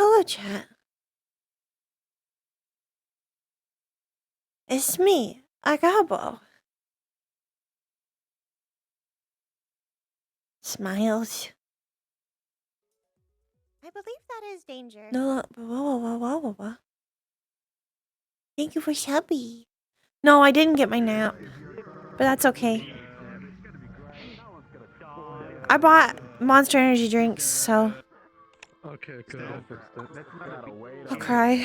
Hello, chat. It's me, Agabo. Smiles. I believe that is danger. No, whoa. Thank you for subbing. No, I didn't get my nap, but that's okay. I bought Monster Energy drinks, so Okay, good. I'll cry.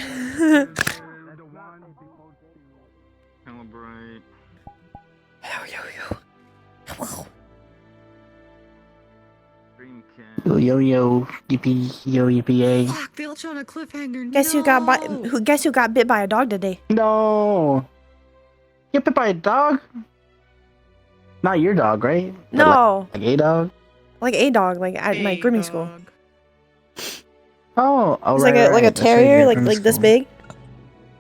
Calibrate. Yo. Hello. Yo, yippee, Fuck, they left you on a cliffhanger. Guess who got bit by a dog today? No. Get bit by a dog? Not your dog, right? But No. like a dog? Like a dog, like at my grooming school. Oh, It's right, like a that's right, terrier, your like grooming this school. big.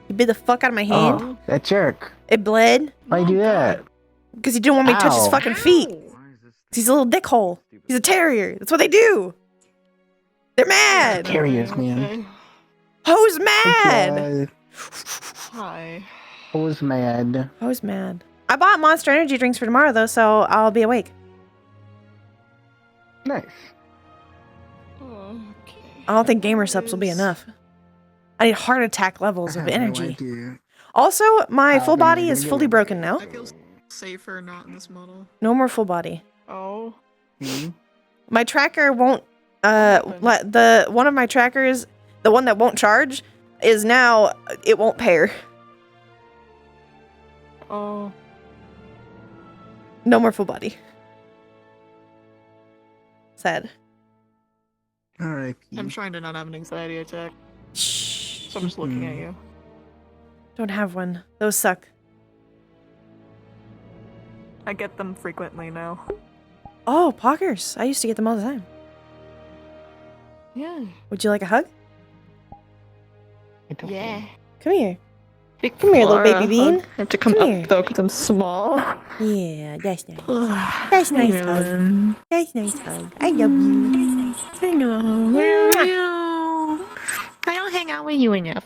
He bit the fuck out of my hand. Oh, that jerk. It bled. Why'd you do that? Because he didn't want me to touch his Ow. fucking feet. He's a little dickhole. He's a terrier. That's what they do. They're mad. Terriers, man. Who's mad? Hi. Who's mad? Who's mad? I bought Monster Energy drinks for tomorrow though, so I'll be awake. Nice. Okay. I don't think gamer subs will be enough. I need heart attack levels of energy. Also, my full body is fully broken now. I feel safer not in this model. No more full body. Oh. My tracker won't. One of my trackers, the one that won't charge, is now it won't pair. Oh. No more full body. Sad. Alright. I'm trying to not have an anxiety attack, Shh. so I'm just looking at you. Don't have one. Those suck. I get them frequently now. Oh, poggers. I used to get them all the time. Yeah. Would you like a hug? Yeah. Come here. Big Come here, little Flora baby bean. hug. I have to come Come here. up though because I'm small. Yeah, that's nice. That's nice hug. That's nice hug. I love you. I know. I don't hang out with you enough.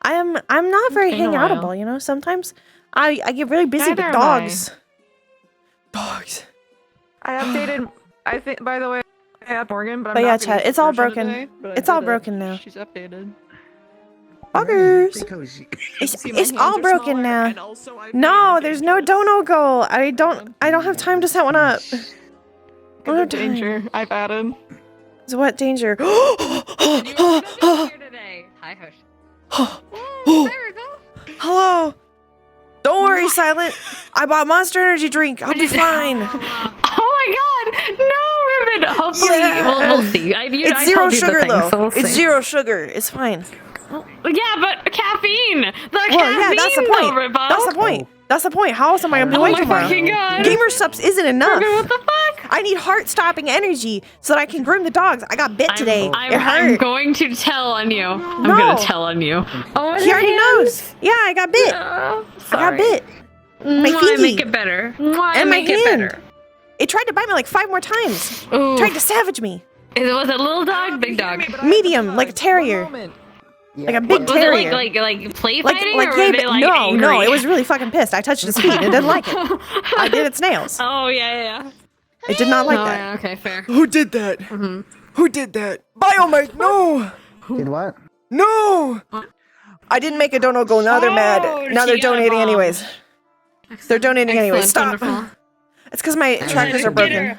I'm not very In a while. hangoutable, you know? Sometimes I get really busy Neither with am I. dogs. Dogs. I updated. I think. By the way, I have Morgan, but I'm But not yeah, gonna chat, use it's the all version broken. today, but I It's all did it. broken now. She's updated. Buggers. See, my It's hands all are broken smaller, now. and also I've No, been there's no dangerous. dono goal. I don't have time to set one up. Look at the danger I've added. So what danger? Hi, Hush. Hello. Don't worry, Silent. I bought Monster Energy drink. I'll be fine. Oh my god! No, Ribbon! Hopefully, Yeah. we'll see. It's I zero told you the sugar thing, though. so we'll It's see. zero sugar. It's fine. Yeah, but caffeine! Well, yeah, that's the point. Ribbo. That's the point. That's the point. How else am I gonna be Oh awake my tomorrow? fucking god! Gamer subs isn't enough. Ribbon, what the fuck? I need heart-stopping energy so that I can groom the dogs. I got bit today. It I'm hurt. going to tell on you. I'm No. gonna tell on you. Oh, He already knows. Yeah, I got bit. I got bit. My Mwah, fingy. make it better. Mwah, And my make it hand. better. It tried to bite me like 5 more times. Ooh. Tried to savage me. Was it a little dog, big dog? Medium, like a terrier. Like a big Was terrier. it like play fighting, or were yeah, they like no, angry? no, it was really fucking pissed. I touched its feet and it didn't like it. I did its nails. Oh yeah. It did not like Oh that. yeah. Okay, fair. Who did that? Who did that? Biomite, no! Did what? No! I didn't make a dono goal. Now they're mad. Now they're she got a donating bomb. anyways. They're donating anyways. Stop. Excellent, wonderful. It's because my trackers are broken.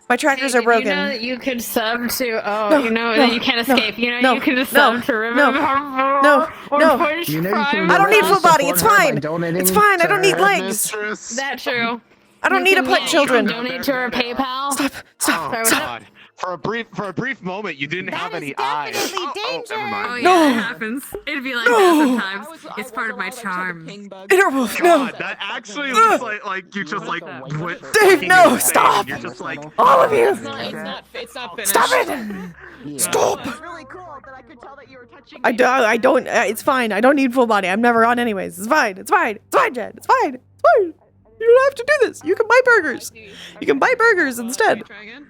My trackers are broken. You know that you could sub to. Oh, No, you know no, that you can't no, escape. You know no, you can just no, sub to Ribbon. no, no. You know you can I don't need full body. It's support her by fine. donating It's fine. I don't need to- legs. That's true. I don't need to put You children. can donate to her PayPal. Stop. Stop. Sorry, Stop. God. For a brief moment, you didn't have any is eyes. definitely danger. Never Oh mind. yeah, No. it happens. It'd be like No. that sometimes. It's part of my charm. Interwolf, no. God, that actually looks like you just like went Dave, fucking no, insane. stop. You're just like All of you. It's not finished. Stop it. Stop. It's really cool that I could tell that you were touching I don't, it's fine. I don't need full body. I'm never on anyways. It's fine. It's fine. It's fine, Jen. It's fine. It's fine. You don't have to do this. You can buy burgers. You can buy burgers instead. Try again.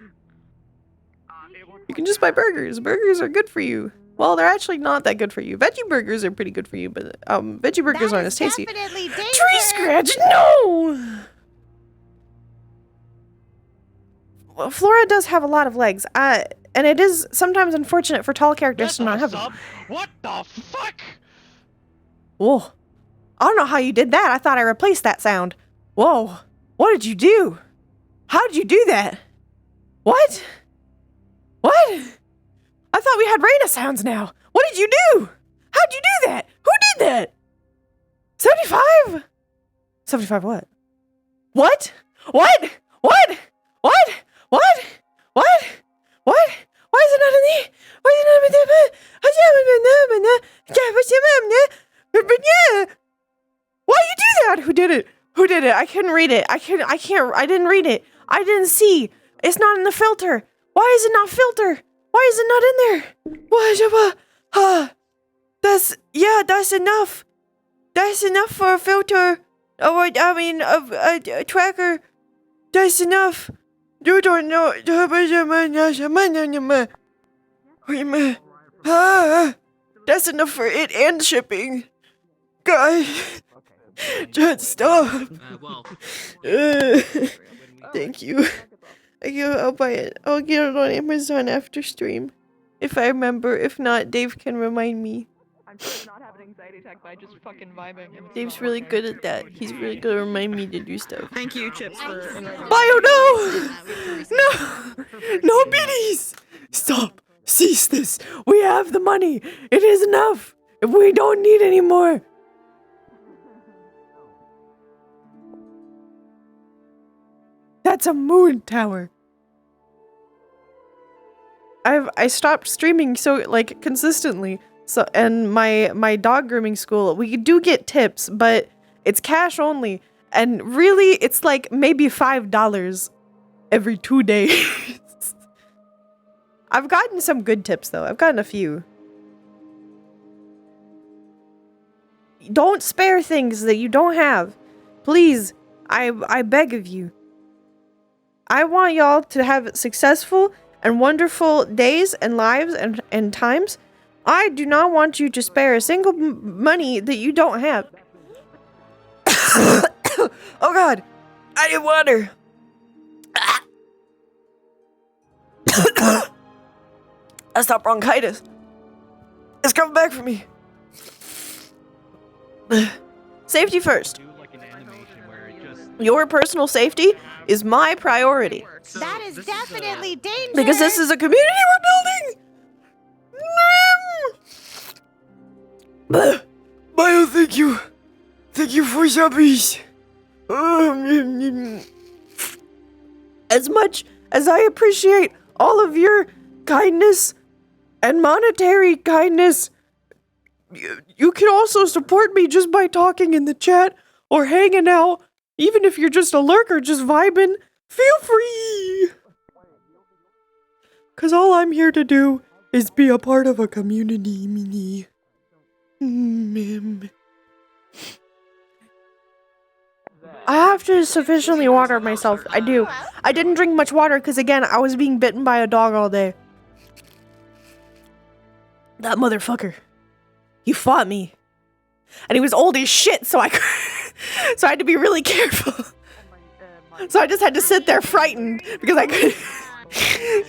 You can just buy burgers. Burgers are good for you. Well, they're actually not that good for you. Veggie burgers are pretty good for you, but veggie burgers That aren't is as tasty. definitely danger. Tree scratch, no! Well, Flora does have a lot of legs, and it is sometimes unfortunate for tall characters to not have them. What the fuck? Whoa. I don't know how you did that. I thought I replaced that sound. Whoa. What did you do? How did you do that? What? What? I thought we had Raina sounds now. What did you do? How'd you do that? Who did that? 75? 75 what? What? What? What? What? What? What? What? Why is it not in the... Why is it not in the... Why you do that? Who did it? Who did it? I couldn't read it. I didn't read it. I didn't see. It's not in the filter. Why is it not filter? Why is it not in there? Why? That's enough. That's enough for a filter. I mean, a tracker. That's enough. You don't know. That's enough for it and shipping. Guys, just stop. Thank you. I'll buy it. I'll get it on Amazon after stream. If I remember. If not, Dave can remind me. I'm trying to not have an anxiety attack by just fucking vibing. and it's Dave's not really working. good at that. He's really good at reminding me to do stuff. Thank you, Chips, for Bio, no! No! No biddies! Stop! Cease this! We have the money! It is enough! We don't need any more! That's a moon tower. I stopped streaming so like consistently. So and my dog grooming school, we do get tips, but it's cash only. And really it's like maybe $5 every 2 days. I've gotten some good tips though. I've gotten a few. Don't spare things that you don't have. Please, I beg of you. I want y'all to have successful and wonderful days and lives and times. I do not want you to spare a single money that you don't have. Oh God, I need water. That's not bronchitis. It's coming back for me. Safety first. Your personal safety is my priority. That is definitely danger. Because this is a community we're building. Bio, thank you. Thank you for subbies. As much as I appreciate all of your kindness and monetary kindness, you can also support me just by talking in the chat or hanging out. Even if you're just a lurker, just vibing, feel free. Cause all I'm here to do is be a part of a community, mini. I have to sufficiently water myself. I do. I didn't drink much water because again, I was being bitten by a dog all day. That motherfucker. He fought me. And he was old as shit, so I had to be really careful. So I just had to sit there frightened because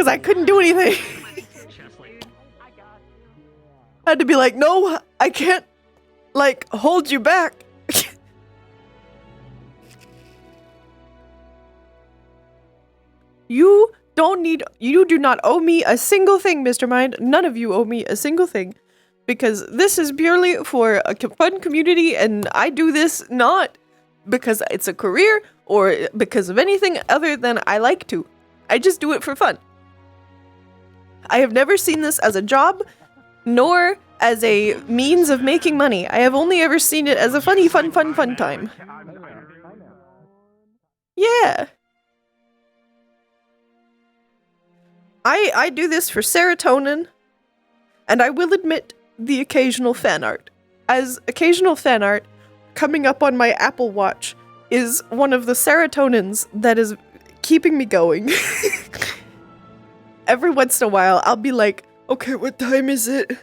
I couldn't do anything. I had to be like, no, I can't, like, hold you back. You do not owe me a single thing, Mr. Mind. None of you owe me a single thing. Because this is purely for a fun community, and I do this not because it's a career or because of anything other than I like to. I just do it for fun. I have never seen this as a job, nor as a means of making money. I have only ever seen it as a funny, fun time. Yeah. I do this for serotonin, and I will admit the occasional fan art. As occasional fan art coming up on my Apple Watch is one of the serotonins that is keeping me going. Every once in a while, I'll be like, okay, what time is it?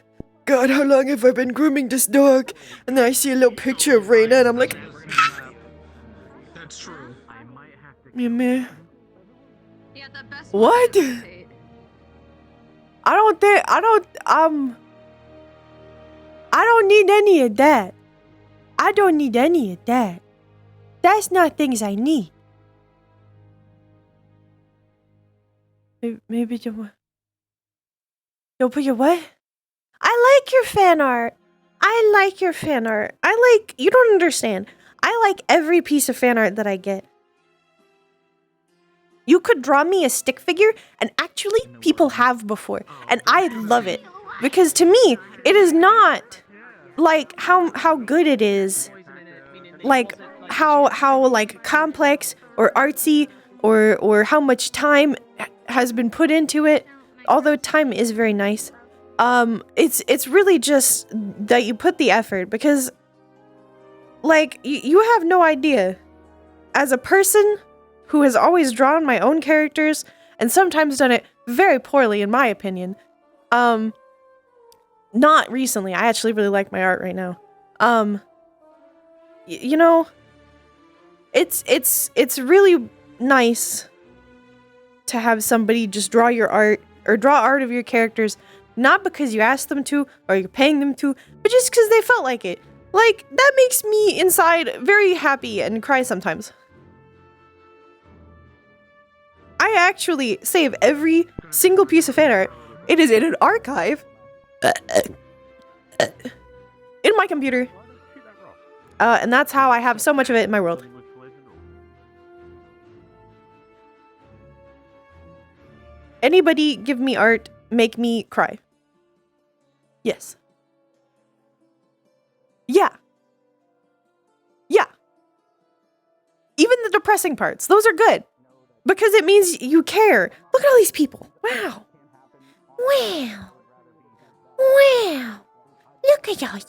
God, how long have I been grooming this dog? And then I see a little picture of Raina, and I'm like, That's true. meh. Yeah, the best What? one is Kate. I don't need any of that. I don't need any of that. That's not things I need. Maybe don't put your what? I like your fan art. You don't understand. I like every piece of fan art that I get. You could draw me a stick figure, and actually, people have before, and I love it. Because to me, it is not like how good it is, like how like complex or artsy or how much time has been put into it. Although time is very nice, it's really just that you put the effort, because like you have no idea. As a person who has always drawn my own characters and sometimes done it very poorly, in my opinion, not recently. I actually really like my art right now. You know, it's really nice to have somebody just draw your art or draw art of your characters, not because you asked them to or you're paying them to, but just because they felt like it. Like, that makes me inside very happy and cry sometimes. I actually save every single piece of fan art. It is in an archive in my computer. And that's how I have so much of it in my world. Anybody give me art, make me cry. Yes. Yeah. Yeah. Even the depressing parts, those are good. Because it means you care. Look at all these people. Wow. Wow. Wow. Look at y'all.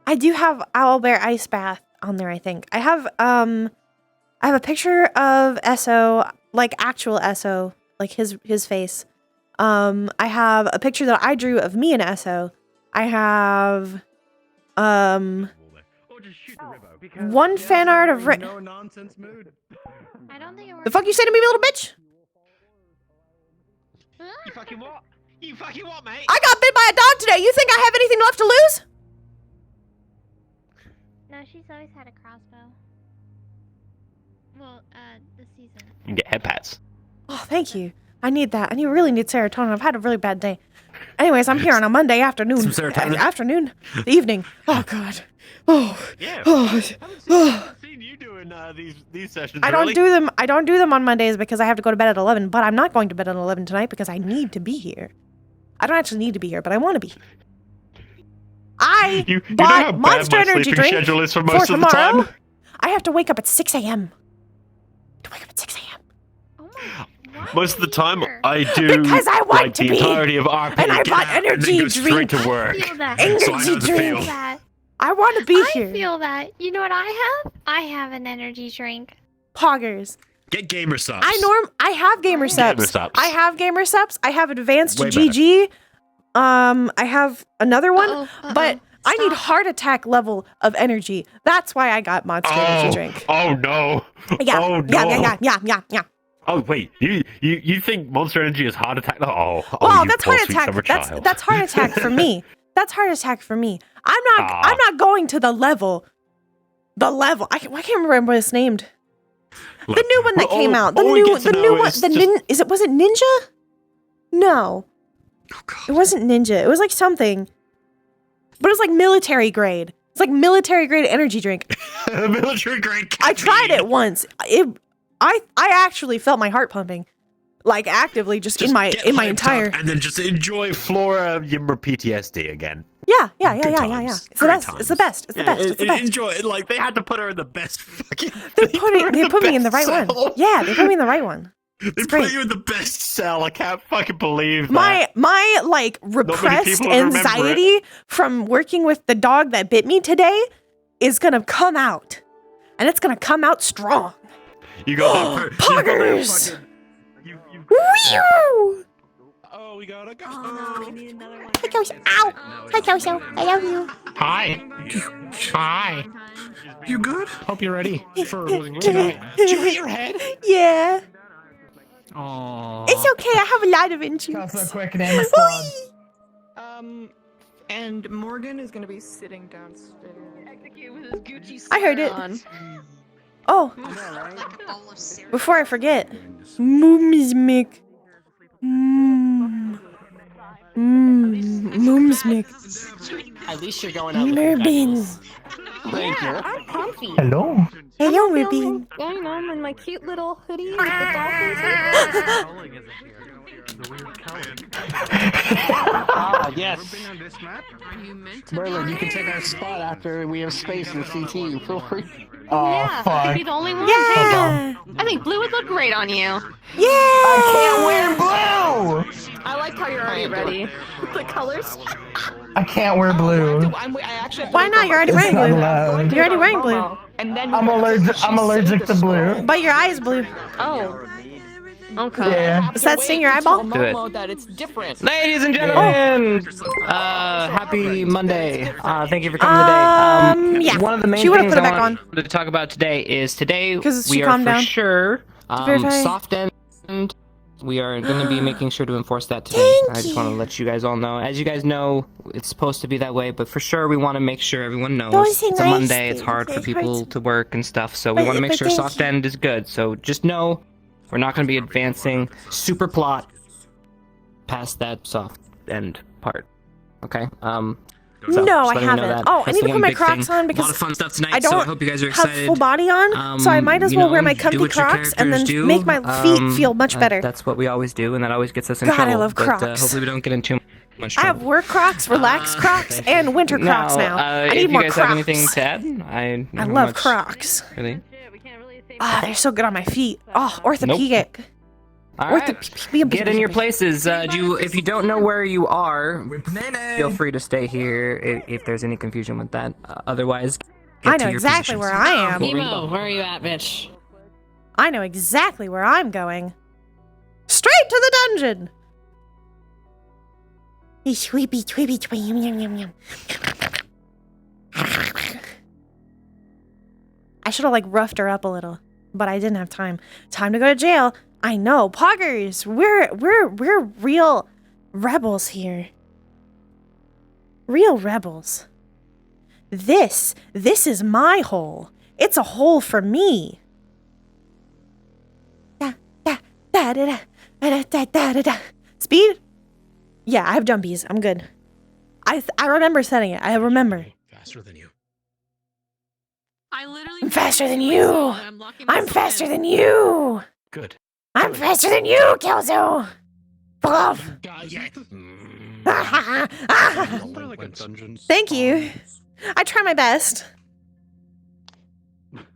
I do have Owlbear Ice Bath on there, I think. I have a picture of Esso, like actual Esso, like his face. I have a picture that I drew of me and Esso. I have one fan art of No nonsense mood. I don't think it works. The fuck you say to me, little bitch? You fucking what? You fucking what, mate? I got bit by a dog today. You think I have anything left to lose? No, she's always had a crossbow. Well, this season. You can get head pats. Oh, thank you. I need that. I really need serotonin. I've had a really bad day. Anyways, I'm here on a Monday afternoon. Some serotonin? Afternoon? The evening. Oh, God. Oh. Yeah. Oh. I've seen you doing these sessions. I don't do them. I don't do them on Mondays because I have to go to bed at 11. But I'm not going to bed at 11 tonight because I need to be here. I don't actually need to be here, but I want to be. I bought Monster Energy drink schedule is for for most of the tomorrow. time. I have to wake up at 6 a.m. Oh my. Most of the time, I do Because I want like to the be. entirety of RP. And I get bought out, and then energy go straight drink. to work. I feel that. Energy So I know the drink. feel. that. I want to be I here. feel that. You know what I have? I have an energy drink. Poggers. Get gamer subs. I have gamer subs. subs. I have gamer subs. I have advanced Way GG. I have another one, Uh-oh. but I need Stop. heart attack level of energy. That's why I got Monster Energy drink. Oh no. Yeah, Oh no. yeah. Oh wait, you think Monster Energy is heart attack? Oh, Well, you that's poor heart sweet attack. summer child. That's heart attack for me. That's heart attack for me. I'm not going to the level. I can't remember what it's named. Look, The new one that all- came out. all we get to know is just- Was it Ninja? No. Oh, God. It wasn't Ninja. It was like something. But it was like military grade. It's like military grade energy drink. Military grade. I tried it once. I actually felt my heart pumping. Like actively just in my get hyped entire up and then just enjoy Flora Yimmer PTSD again. Yeah. Good It's times. the Great best. times. It's the best. It's the best. It's the best. Enjoy it. Like they had to put her in the best fucking. They put me in the right one. cell. Yeah, they put me in the right one. They put great. you in the best cell. I can't fucking believe that. My like repressed people remember it. anxiety from working with the dog that bit me today is gonna come out, and it's gonna come out strong. You got that Poggers! you Whew! Oh, we got a ghost. Oh no, we need another one. Hi, Kelso. Ow! Hi, Kelso. I love you. Hi. Hi. You good? Hope you're ready for tonight. Did you hit your head? Yeah. Aww. It's okay. I have a lot of injuries. So quick, name a squad. And Morgan is gonna be sitting downstairs. Execute with his Gucci I heard it. sweater on. Oh, before I forget. Moomsmic. Moomsmic. At least you're going out. Merbean. Thank you. I'm comfy. Hello. Hello, Merbean. You know, I'm in my cute little hoodie with the dolphins. Ah, yes. On this map? Merlin, you can take our spot after we have space in CT. Feel free. Oh, Yeah, fuck. I'd be the only one. Yeah. I think blue would look great on you. Yeah. I can't wear blue. I like how you're already ready. The colors. I can't wear blue. I actually have to Why wait not? for You're already It's wearing not blue. allowed. You're already wearing blue. And then I'm allergic to blue. But your eye is blue. Oh. Okay. Yeah. Does that sting your eyeball? Do it. That it's different. Ladies and gentlemen, happy Monday. Thank you for coming today. Yeah. One of the main She would've things put it I back want to talk about today is today 'Cause she we are calmed for down. sure verify. soft end. We are going to be making sure to enforce that today. Thank I just want to you. let you guys all know. As you guys know, it's supposed to be that way, but for sure we want to make sure everyone knows. Those are It's a nice Monday. It's things. hard for It people hurts. to work and stuff, so we want to make But sure thank soft you. end is good. So just know we're not going to be advancing super plot past that soft end part. Okay? No, just I letting you know haven't. that. Oh, I That's need to the put one my big Crocs thing. on A lot because of fun stuff tonight, I so I don't hope you guys are have excited. full body on, so I might as You well know, wear my do comfy what your Crocs and then characters do. make my feet feel much better. That's what we always do, and that always gets us in God, I trouble. love but, Crocs. hopefully we don't get into much I trouble. have work Crocs, relax Crocs, and winter Crocs now. I need if more you guys Crocs. have anything to add, I don't I know love much, Crocs. Really? Ah, they're so good on my feet. Oh, orthopedic. All right. Get in your places. If you don't know where you are, feel free to stay here if there's any confusion with that. Otherwise, get I to know your exactly positions. where I am. Emo, where are you at, bitch? I know exactly where I'm going. Straight to the dungeon. Sweepy, tweepy, tweep, yum, yum, yum. I should have roughed her up a little, but I didn't have time. Time to go to jail. I know, poggers. We're real rebels here. Real rebels. This is my hole. It's a hole for me. Speed? Yeah, I have jumpies. I'm good. I remember setting it. I remember. Faster than you. I'm faster than you. I'm faster than you. Good. I'm faster than you, Kelso. Bluff. Thank you. I try my best.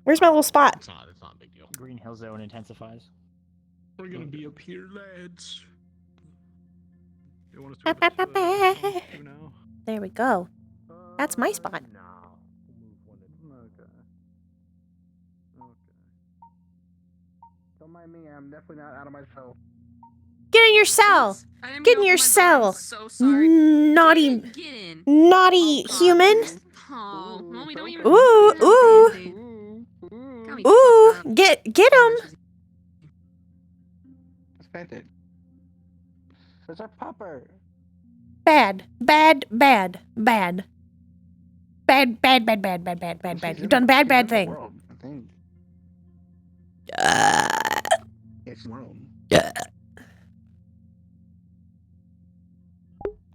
Where's my little spot? It's not a big deal. Green Hill Zone intensifies. We're gonna be up here, lads. You want us Ba, to ba, ba, ba. do now? There we go. That's my spot. Don't mind me, I'm definitely not out of my cell. Get in your cell. Get in your cell. Naughty, Get in. naughty human. Oh, mommy, don't even. Ooh, ooh, get him. That's Bandit. There's our pupper. Bad. You've done bad thing. It's world.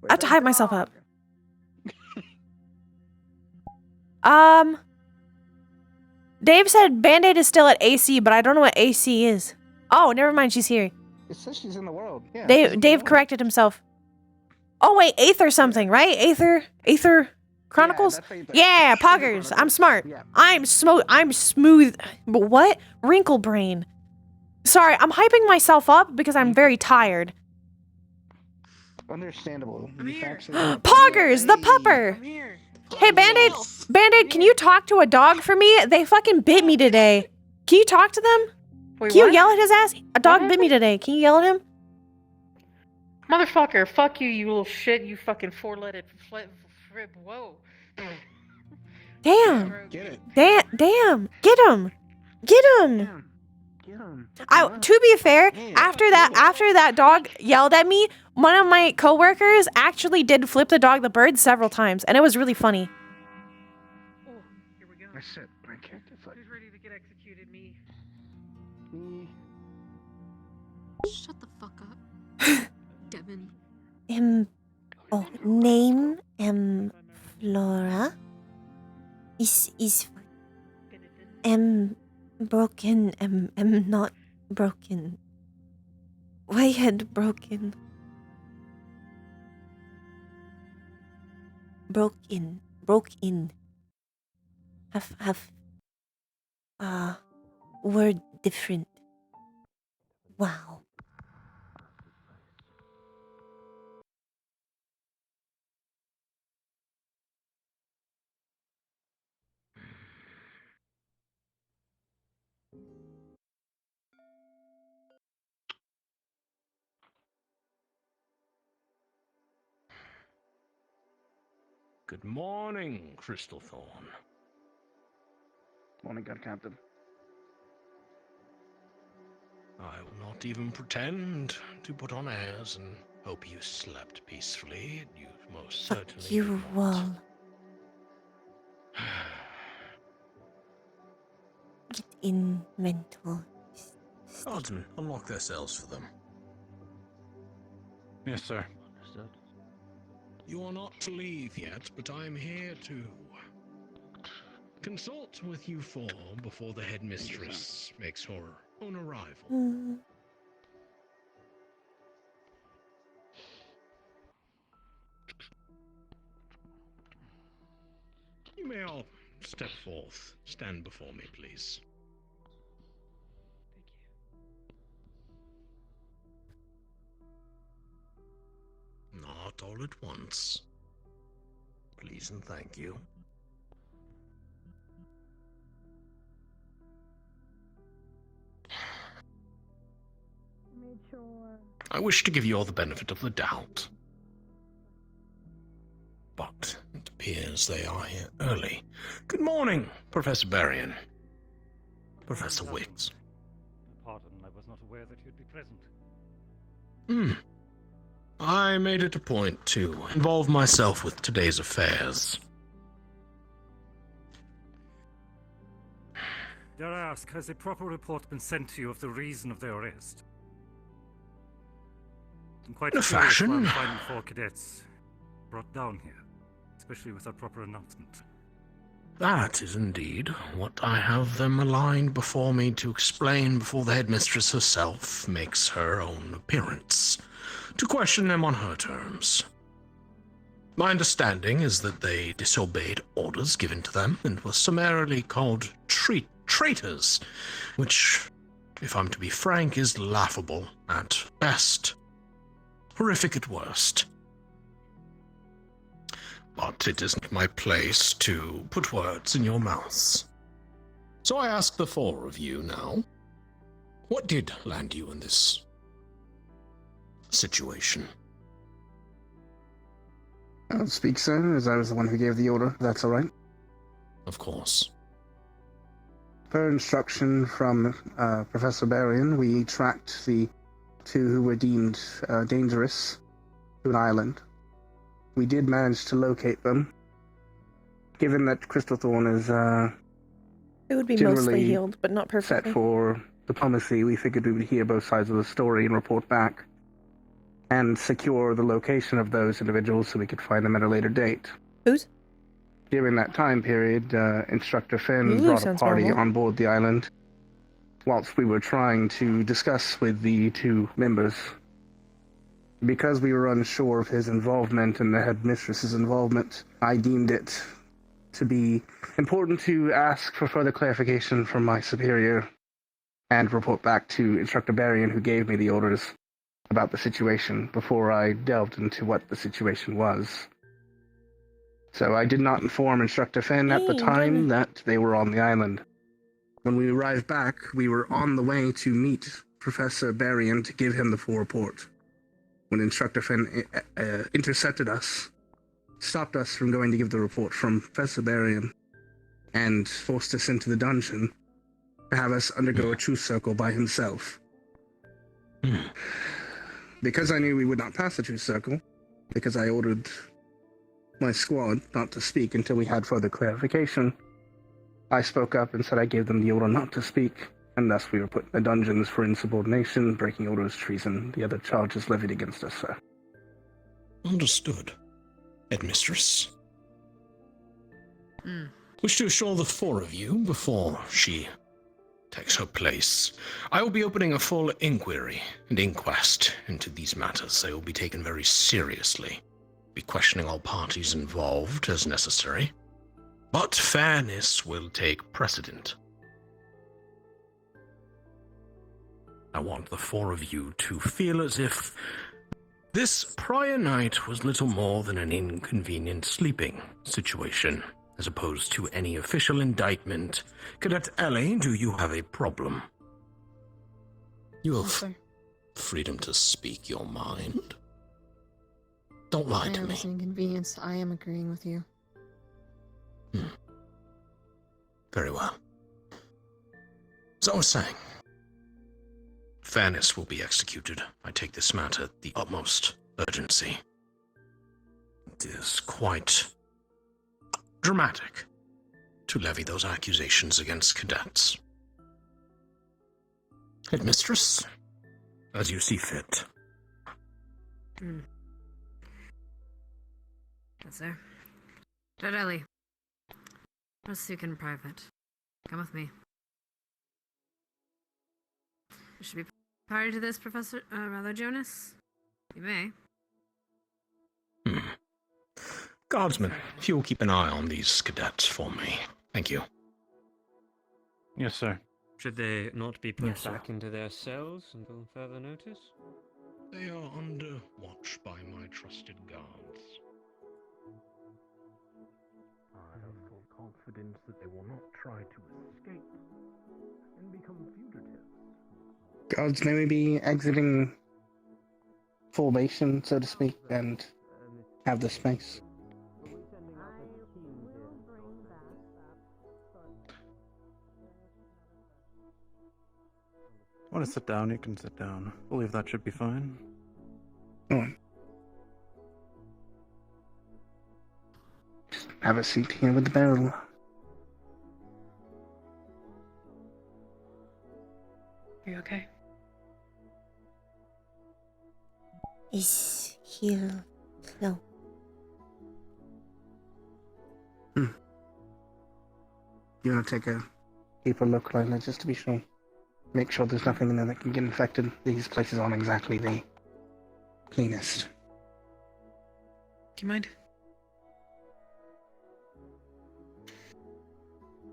I have to hype myself up. Dave said Band-Aid is still at AC, but I don't know what AC is. Oh, never mind, she's here. It says she's in the world. Yeah. it says she's in the Dave world. corrected himself. Oh wait, Aether something, right? Aether Chronicles? that's how you- Yeah, poggers. I'm smart. Yeah. I'm smooth. But what? Wrinkle brain. Sorry, I'm hyping myself up because I'm very tired. Understandable. I'm It's here. actually- Poggers, the pupper. Here. Hey, Band-Aid, can you talk to a dog for me? They fucking bit me today. Can you talk to them? Wait, Can you what? yell at his ass? A dog bit me today. Can you yell at him? Motherfucker, fuck you, you little shit, you fucking four-legged whoa. Damn. Get it. Damn. Get him. Get him. Get him. To be fair, after that dog yelled at me, one of my coworkers actually did flip the dog the bird several times, and it was really funny. Oh, here we go. I said, my character foot. Who's ready to get executed? Me. Shut the fuck up. Devin. Name Flora is broken not broken. Why had broke in. Have word different. Wow. Good morning, Crystal Thorn. Morning, God Captain. I will not even pretend to put on airs and hope you slept peacefully. You most certainly You did not. wall. Get in mental. Guardsmen, unlock their cells for them. Yes, sir. Understood. You are not to leave yet, but I'm here to consult with you four before the headmistress makes her own arrival. You may all step forth. Stand before me, please. Not all at once. Please and thank you. I wish to give you all the benefit of the doubt. But it appears they are here early. Good morning, Professor Berrien. Professor Wicks. Pardon, I was not aware that you'd be present. I made it a point to involve myself with today's affairs. Dare I ask, has a proper report been sent to you of the reason of their arrest? I'm quite In a curious fashion. why I'm finding 4 cadets brought down here, especially without proper announcement. That is indeed what I have them aligned before me to explain before the headmistress herself makes her own appearance, to question them on her terms. My understanding is that they disobeyed orders given to them and were summarily called traitors, which, if I'm to be frank, is laughable at best, horrific at worst. But it isn't my place to put words in your mouths. So I ask the 4 of you now, what did land you in this situation? I'll speak, sir, as I was the one who gave the order. That's all right. Of course. Per instruction from Professor Berrien, we tracked the 2 who were deemed dangerous to an island. We did manage to locate them. Given that Crystal Thorn is It would be generally mostly healed, but not perfectly. set for diplomacy, we figured we would hear both sides of the story and report back, and secure the location of those individuals so we could find them at a later date. Whose? During that time period, Instructor Finn Ooh, brought a sounds party horrible. on board the island whilst we were trying to discuss with the 2 members. Because we were unsure of his involvement and the headmistress's involvement, I deemed it to be important to ask for further clarification from my superior and report back to Instructor Berrien, who gave me the orders about the situation before I delved into what the situation was. So I did not inform Instructor Finn at the Hey, time that they were on the island. When we arrived back, we were on the way to meet Professor Berrien to give him the full report. when Instructor Fenn intercepted us, stopped us from going to give the report from Professor Barian, and forced us into the dungeon to have us undergo a truth circle by himself. Because I knew we would not pass the truth circle, because I ordered my squad not to speak until we had further clarification, I spoke up and said I gave them the order not to speak, and thus we were put in the dungeons for insubordination, breaking orders, treason, the other charges levied against us, sir. Understood, Headmistress. Wish to assure the four of you before she takes her place. I will be opening a full inquiry and inquest into these matters. They will be taken very seriously. Be questioning all parties involved as necessary. But fairness will take precedent. I want the four of you to feel as if this prior night was little more than an inconvenient sleeping situation, as opposed to any official indictment. Cadet Ellie, do you have a problem? You have freedom to speak your mind. Don't lie to me. It's an inconvenience. I am agreeing with you. Very well. As I was saying, fairness will be executed. I take this matter the utmost urgency. It is quite dramatic to levy those accusations against cadets. Headmistress, as you see fit. Yes, sir. Cadet Ellie. Let's speak in private. Come with me. You should be party to this, Professor, Jonas? You may. Guardsman, if you will keep an eye on these cadets for me. Thank you. Yes, sir. Should they not be put Yes, sir. back into their cells until further notice? They are under watch by my trusted guards. I have full confidence that they will not try to escape and become fugitives. Guards may we be exiting formation, so to speak, and have the space. Want to sit down? You can sit down. I believe that should be fine. Just have a seat here with the barrel. You okay? Is here flow? You want to take a deeper look, Lila, just to be sure. Make sure there's nothing in there that can get infected. These places aren't exactly the cleanest. Do you mind?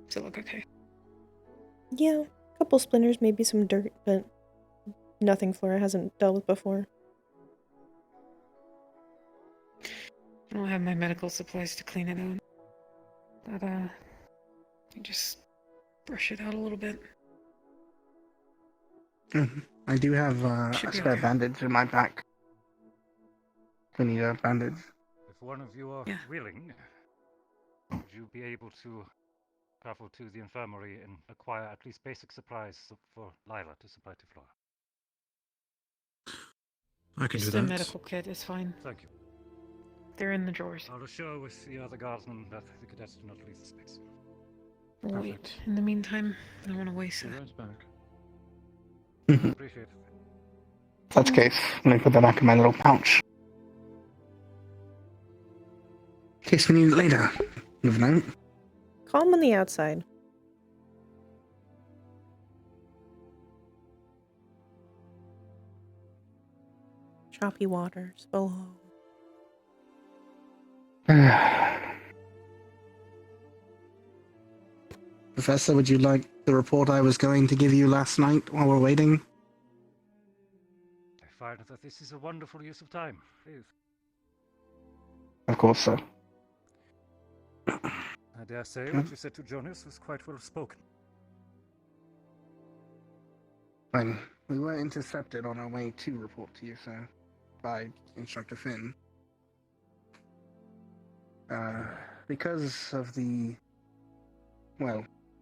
Does it look okay? Yeah, a couple splinters, maybe some dirt, but nothing Flora hasn't dealt with before. I don't have my medical supplies to clean it out. But, you just brush it out a little bit. I do have Should a be spare okay. bandage in my pack. We need a bandage. If one of you are willing, would you be able to travel to the infirmary and acquire at least basic supplies for Lila to supply to Flora? I can Just do a that. medical kit is fine. Thank you. They're in the drawers. I'll assure with the other guardsmen that the cadets do not leave the space. We'll wait. In the meantime, I don't want to waste it. Back. Appreciate it. If that's the case, let me put that back in my little pouch. In case we need it later. Never know. Calm on the outside. Choppy waters below. Professor, would you like the report I was going to give you last night while we're waiting? I find that this is a wonderful use of time. Please. Of course, sir. I dare say what you said to Jonas was quite well spoken. When we were intercepted on our way to report to you, sir. by Instructor Finn. Because of the,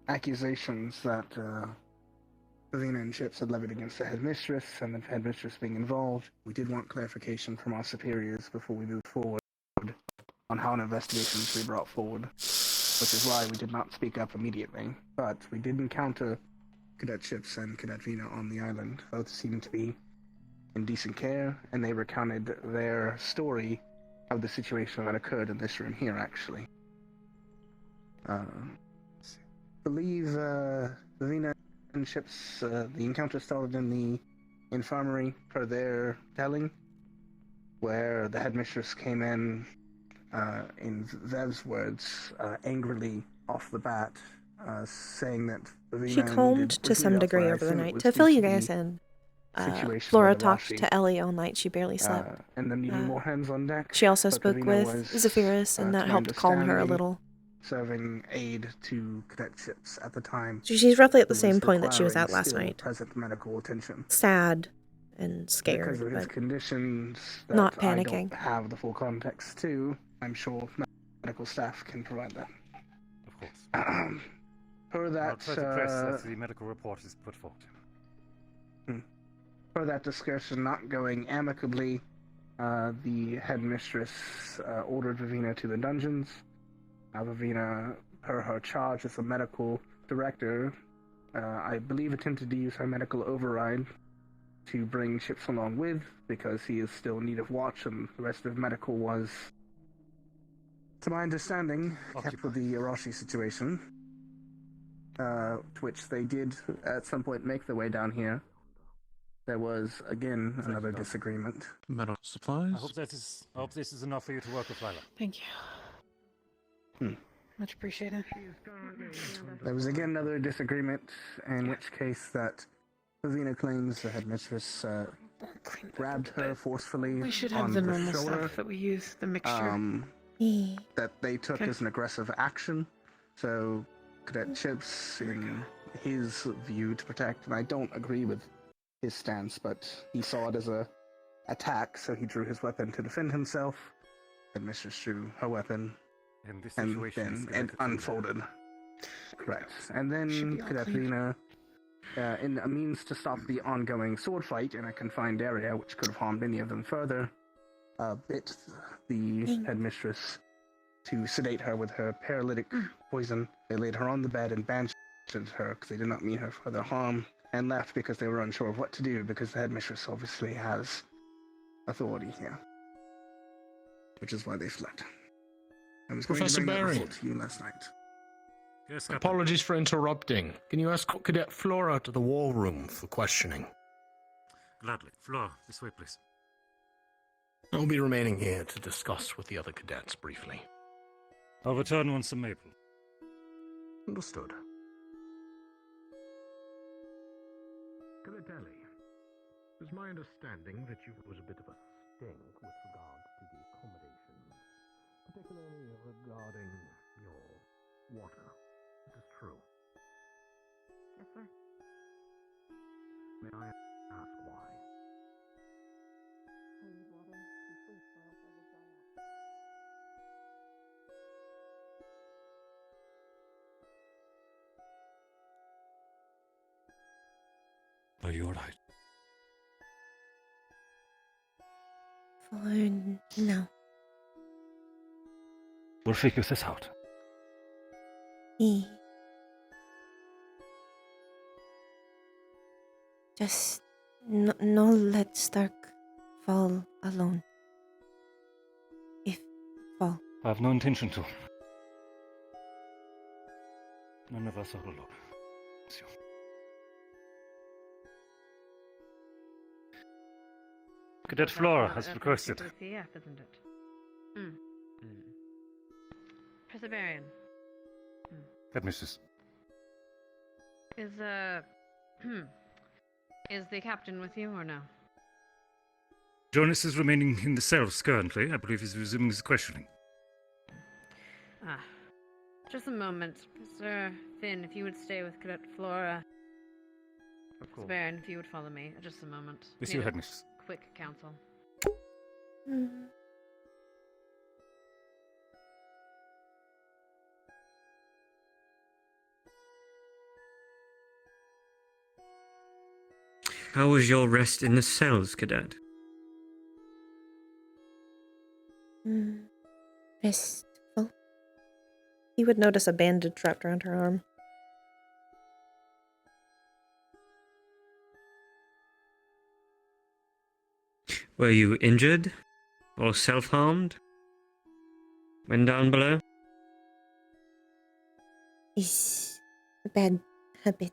accusations that Ravina and Chips had levied against the headmistress, and the headmistress being involved, we did want clarification from our superiors before we moved forward on how an investigation should be brought forward, which is why we did not speak up immediately. But we did encounter Cadet Chips and Cadet Vina on the island. Both seemed to be in decent care, and they recounted their story of the situation that occurred in this room here, actually. Believe Vina and Chips, the encounter started in the infirmary, per their telling, where the headmistress came in Vev's words, angrily off the bat, saying that Vina She combed to some degree over the night. To fill you guys in, Flora talked to Ellie all night. She barely slept. And then needing more hands on deck. She also but spoke Vina with was, Zephyrus, and that to my helped calm her a understanding, little. Serving aid to Cadet Chips at the time. So she's roughly at the who same was point that she was at requiring last still night. present medical attention. Sad and scared, Because of his but conditions that not I panicking. don't have the full context to, I'm sure medical staff can provide that. Of course. Per I'll that, try to press that the medical report is put forward. Per that discussion not going amicably, the headmistress ordered Vivina to the dungeons. Vivina, per her charge as a medical director, I believe attempted to use her medical override to bring Chips along with, because he is still in need of watch, and the rest of medical was, to my understanding, kept with the Arashi situation, to which they did at some point make their way down here. There was, again, another disagreement. Medical supplies? I hope this is enough for you to work with, Lila. Thank you. Much appreciated. There was again another disagreement, in which case that Vivina claims the headmistress grabbed her forcefully We should have on the the normal shoulder. stuff that we use, the mixture. That they took Okay. as an aggressive action. So Cadet Chips, in his view, to protect, and I don't agree with his stance, but he saw it as a attack, so he drew his weapon to defend himself. Headmistress drew her weapon. And this And situation then it unfolded. Correct. And then Cadet Vina, in a means to stop the ongoing sword fight in a confined area, which could have harmed any of them further, bit the headmistress to sedate her with her paralytic poison. They laid her on the bed and bandaged her because they did not mean her further harm, and left because they were unsure of what to do, because the headmistress obviously has authority here. Which is why they fled. I was going Professor to bring that Barry. report to you last night. Yes, Captain. Apologies for interrupting. Can you escort Cadet Flora to the war room for questioning? Gladly. Flora, this way, please. I'll be remaining here to discuss with the other cadets briefly. I'll return once I'm able. Understood. Cadet Ellie, it was my understanding that you was a bit of a stink with regards to the accommodations, particularly regarding your water. This is true. Yes, sir. May I ask why? Are you alright? No. We'll figure this out. Just no let Stark fall alone. If fall. I have no intention to. None of us are alone. Monsieur. Cadet Flora has requested. CF, isn't it? Perseverance. Headmistress. Is is the captain with you or no? Jonas is remaining in the cells currently. I believe he's resuming his questioning. Just a moment. Sir Finn, if you would stay with Cadet Flora. Of course. Baron, if you would follow me. Just a moment. With Need you, a Headmistress. Quick counsel. How was your rest in the cells, Cadet? Restful. He would notice a bandage wrapped around her arm. Were you injured? Or self-harmed? When down below? Is a bad habit.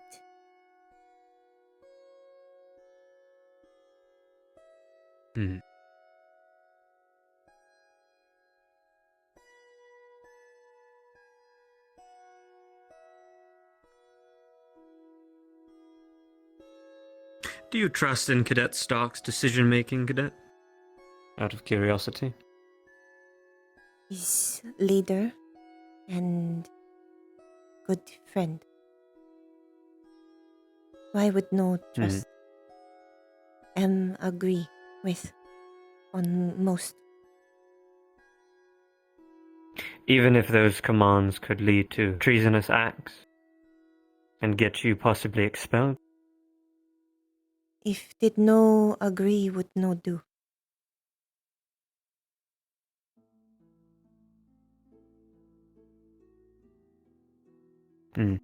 Hmm. Do you trust in Cadet Stark's decision-making, Cadet? Out of curiosity. Is leader and good friend. Why would no trust? Agree with on most. Even if those commands could lead to treasonous acts and get you possibly expelled? If did no agree would no do. Hmm.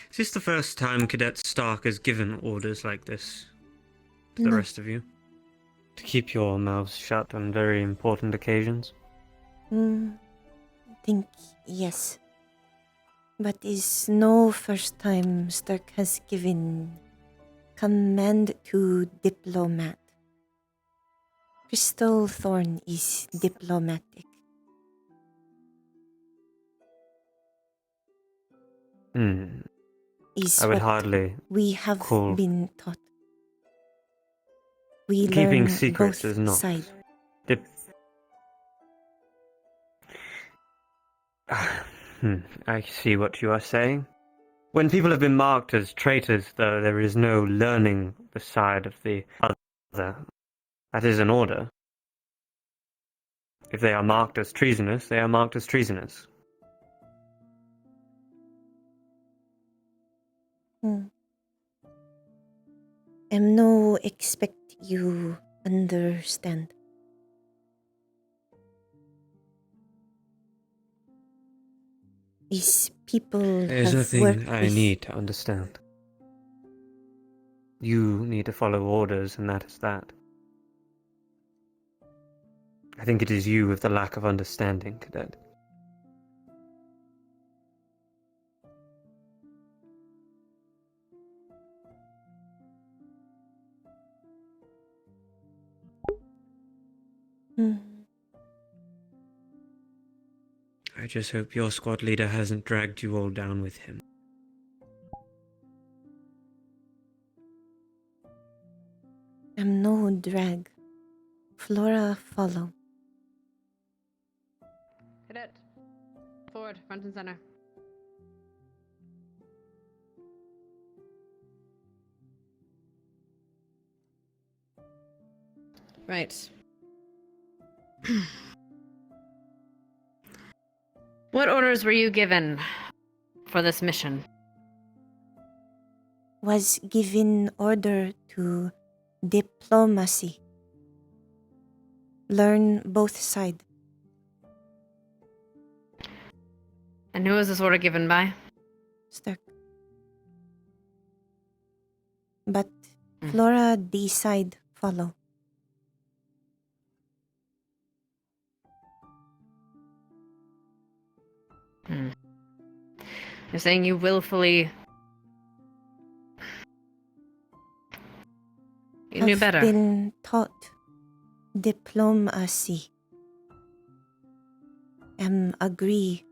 Is this the first time Cadet Stark has given orders like this to the rest of you? To keep your mouths shut on very important occasions? Think yes. But is no first time Stark has given command to diplomat. Crystal Thorn is diplomatic. Is I would what hardly we have call been taught. We keeping learn secrets both is not. sides. I see what you are saying. When people have been marked as traitors, though, there is no learning the side of the other. That is an order. If they are marked as treasonous, they are marked as treasonous. No expect you understand. Is people There is have nothing worked I with. need to understand. You need to follow orders, and that is that. I think it is you with the lack of understanding, Cadet. I just hope your squad leader hasn't dragged you all down with him. I'm no drag. Flora, follow. Cadet. Forward, front and center. Right. What orders were you given for this mission? Was given order to diplomacy. Learn both sides. And who was this order given by? Stark. But Flora decide follow. You're saying you willfully... You knew better. I've been taught diplomacy. Agree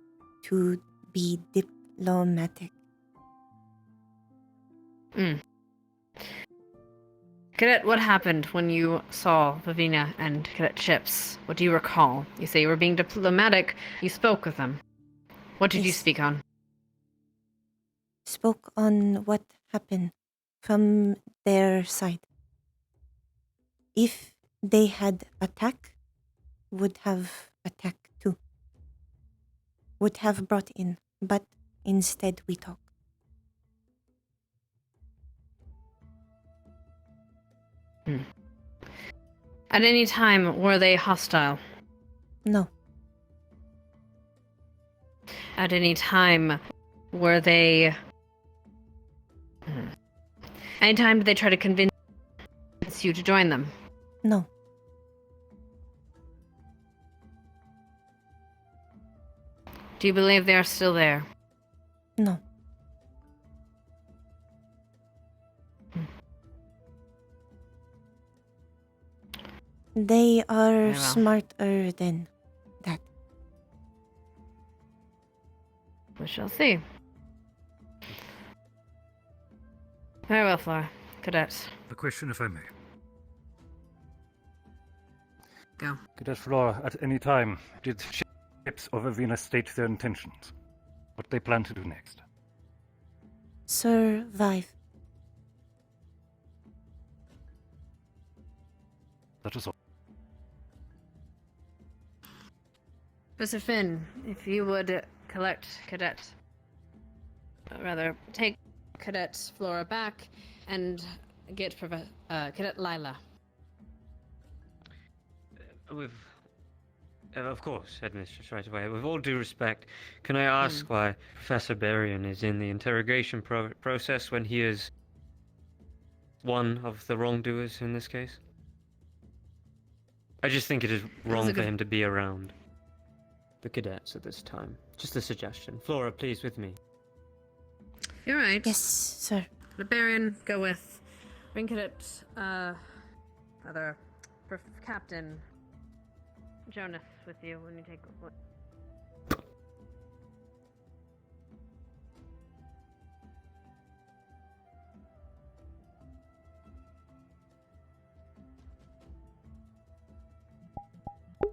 to be diplomatic. Cadet, what happened when you saw Vivina and Cadet Chips? What do you recall? You say you were being diplomatic. You spoke with them. What did you speak on? Spoke on what happened from their side. If they had attack, would have attacked too. Would have brought in, but instead we talk. At any time, were they hostile? No. At any time, were they... Any time did they try to convince you to join them? No. Do you believe they are still there? No. They are smarter than that. We shall see. Very well, Flora. Cadet. A question, if I may. Go. Cadet Flora, at any time, did ships of Avena state their intentions? What they plan to do next? Survive. That is all. Mr. Finn, if you would collect Cadet... take Cadet Flora back and get Cadet Lila. Of course, Headmistress, right away. With all due respect, can I ask why Professor Berrien is in the interrogation process when he is one of the wrongdoers in this case? I just think it is wrong for him to be around the cadets at this time. Just a suggestion. Flora, please, with me. You're right. Yes, sir. Liberian, go with. Bring Cadet, Captain Jonas with you when you take.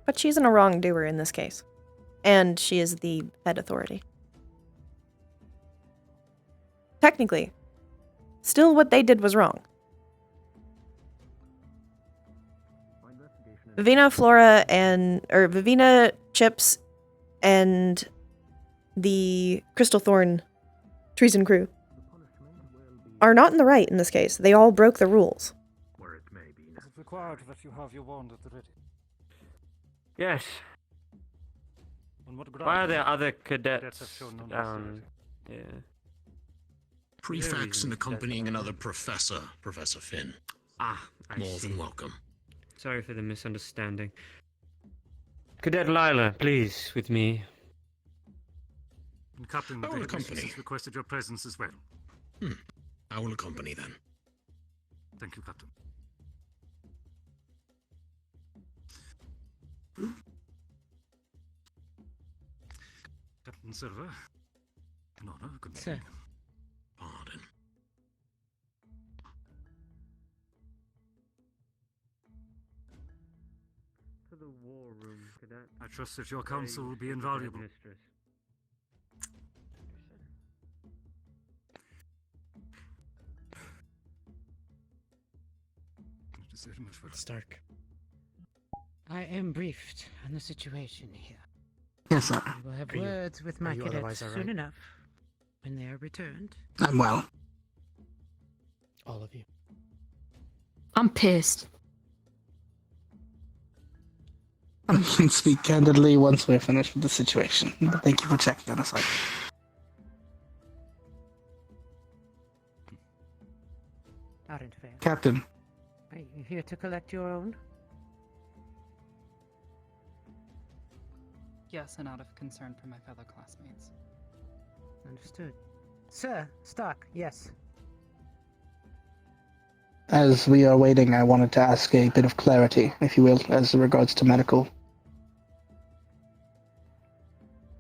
But she's a wrongdoer in this case. And she is the head authority. Technically, still what they did was wrong. Vivina, Chips, and the Crystal Thorn treason crew are not in the right in this case. They all broke the rules. Is it required that you have your wand at the ready? Yes. On what grounds? Why are there other cadets have shown no down? necessity? Yeah. Prefects and accompanying another professor, Professor Finn. I More see. than welcome. Sorry for the misunderstanding. Cadet Lila, please, with me. And Captain, the I will headmistress accompany. has requested your presence as well. I will accompany then. Thank you, Captain. Captain Silver. An honor, good Sir. morning. Pardon. To the war room, Cadet. I trust that your counsel will be invaluable. Mistress. Stark. I am briefed on the situation here. Yes, sir. I will have Are you- words with are my you cadets otherwise all soon right? enough when they are returned. I'm well. All of you. I'm pissed. I can speak candidly once we're finished with the situation. But thank you for checking on us. Not fair. Captain, Are you here to collect your own? Yes, and out of concern for my fellow classmates. Understood. Sir, Stark, yes. as we are waiting, I wanted to ask a bit of clarity, if you will, as regards to medical.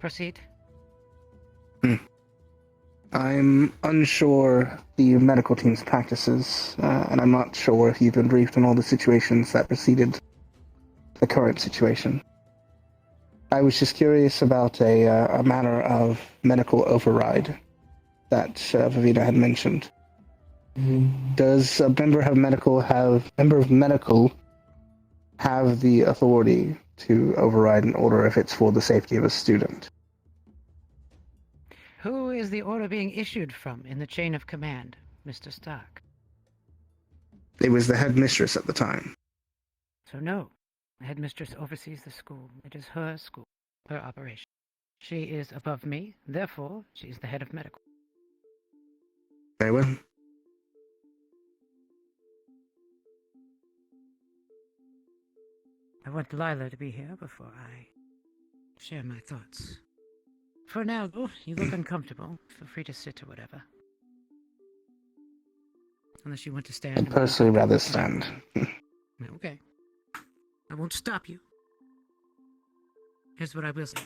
Proceed. I'm unsure the medical team's practices, and I'm not sure if you've been briefed on all the situations that preceded the current situation. I was just curious about a matter of medical override that Vivina had mentioned. Does a member of medical have the authority to override an order if it's for the safety of a student? Who is the order being issued from in the chain of command, Mr. Stark? It was the headmistress at the time. So no, the headmistress oversees the school. It is her school, her operation. She is above me, therefore she is the head of medical. Very well. I want Lila to be here before I share my thoughts. For now, though, you look uncomfortable. Feel free to sit or whatever. Unless you want to stand. I'd personally rather stand. Okay. I won't stop you. Here's what I will say.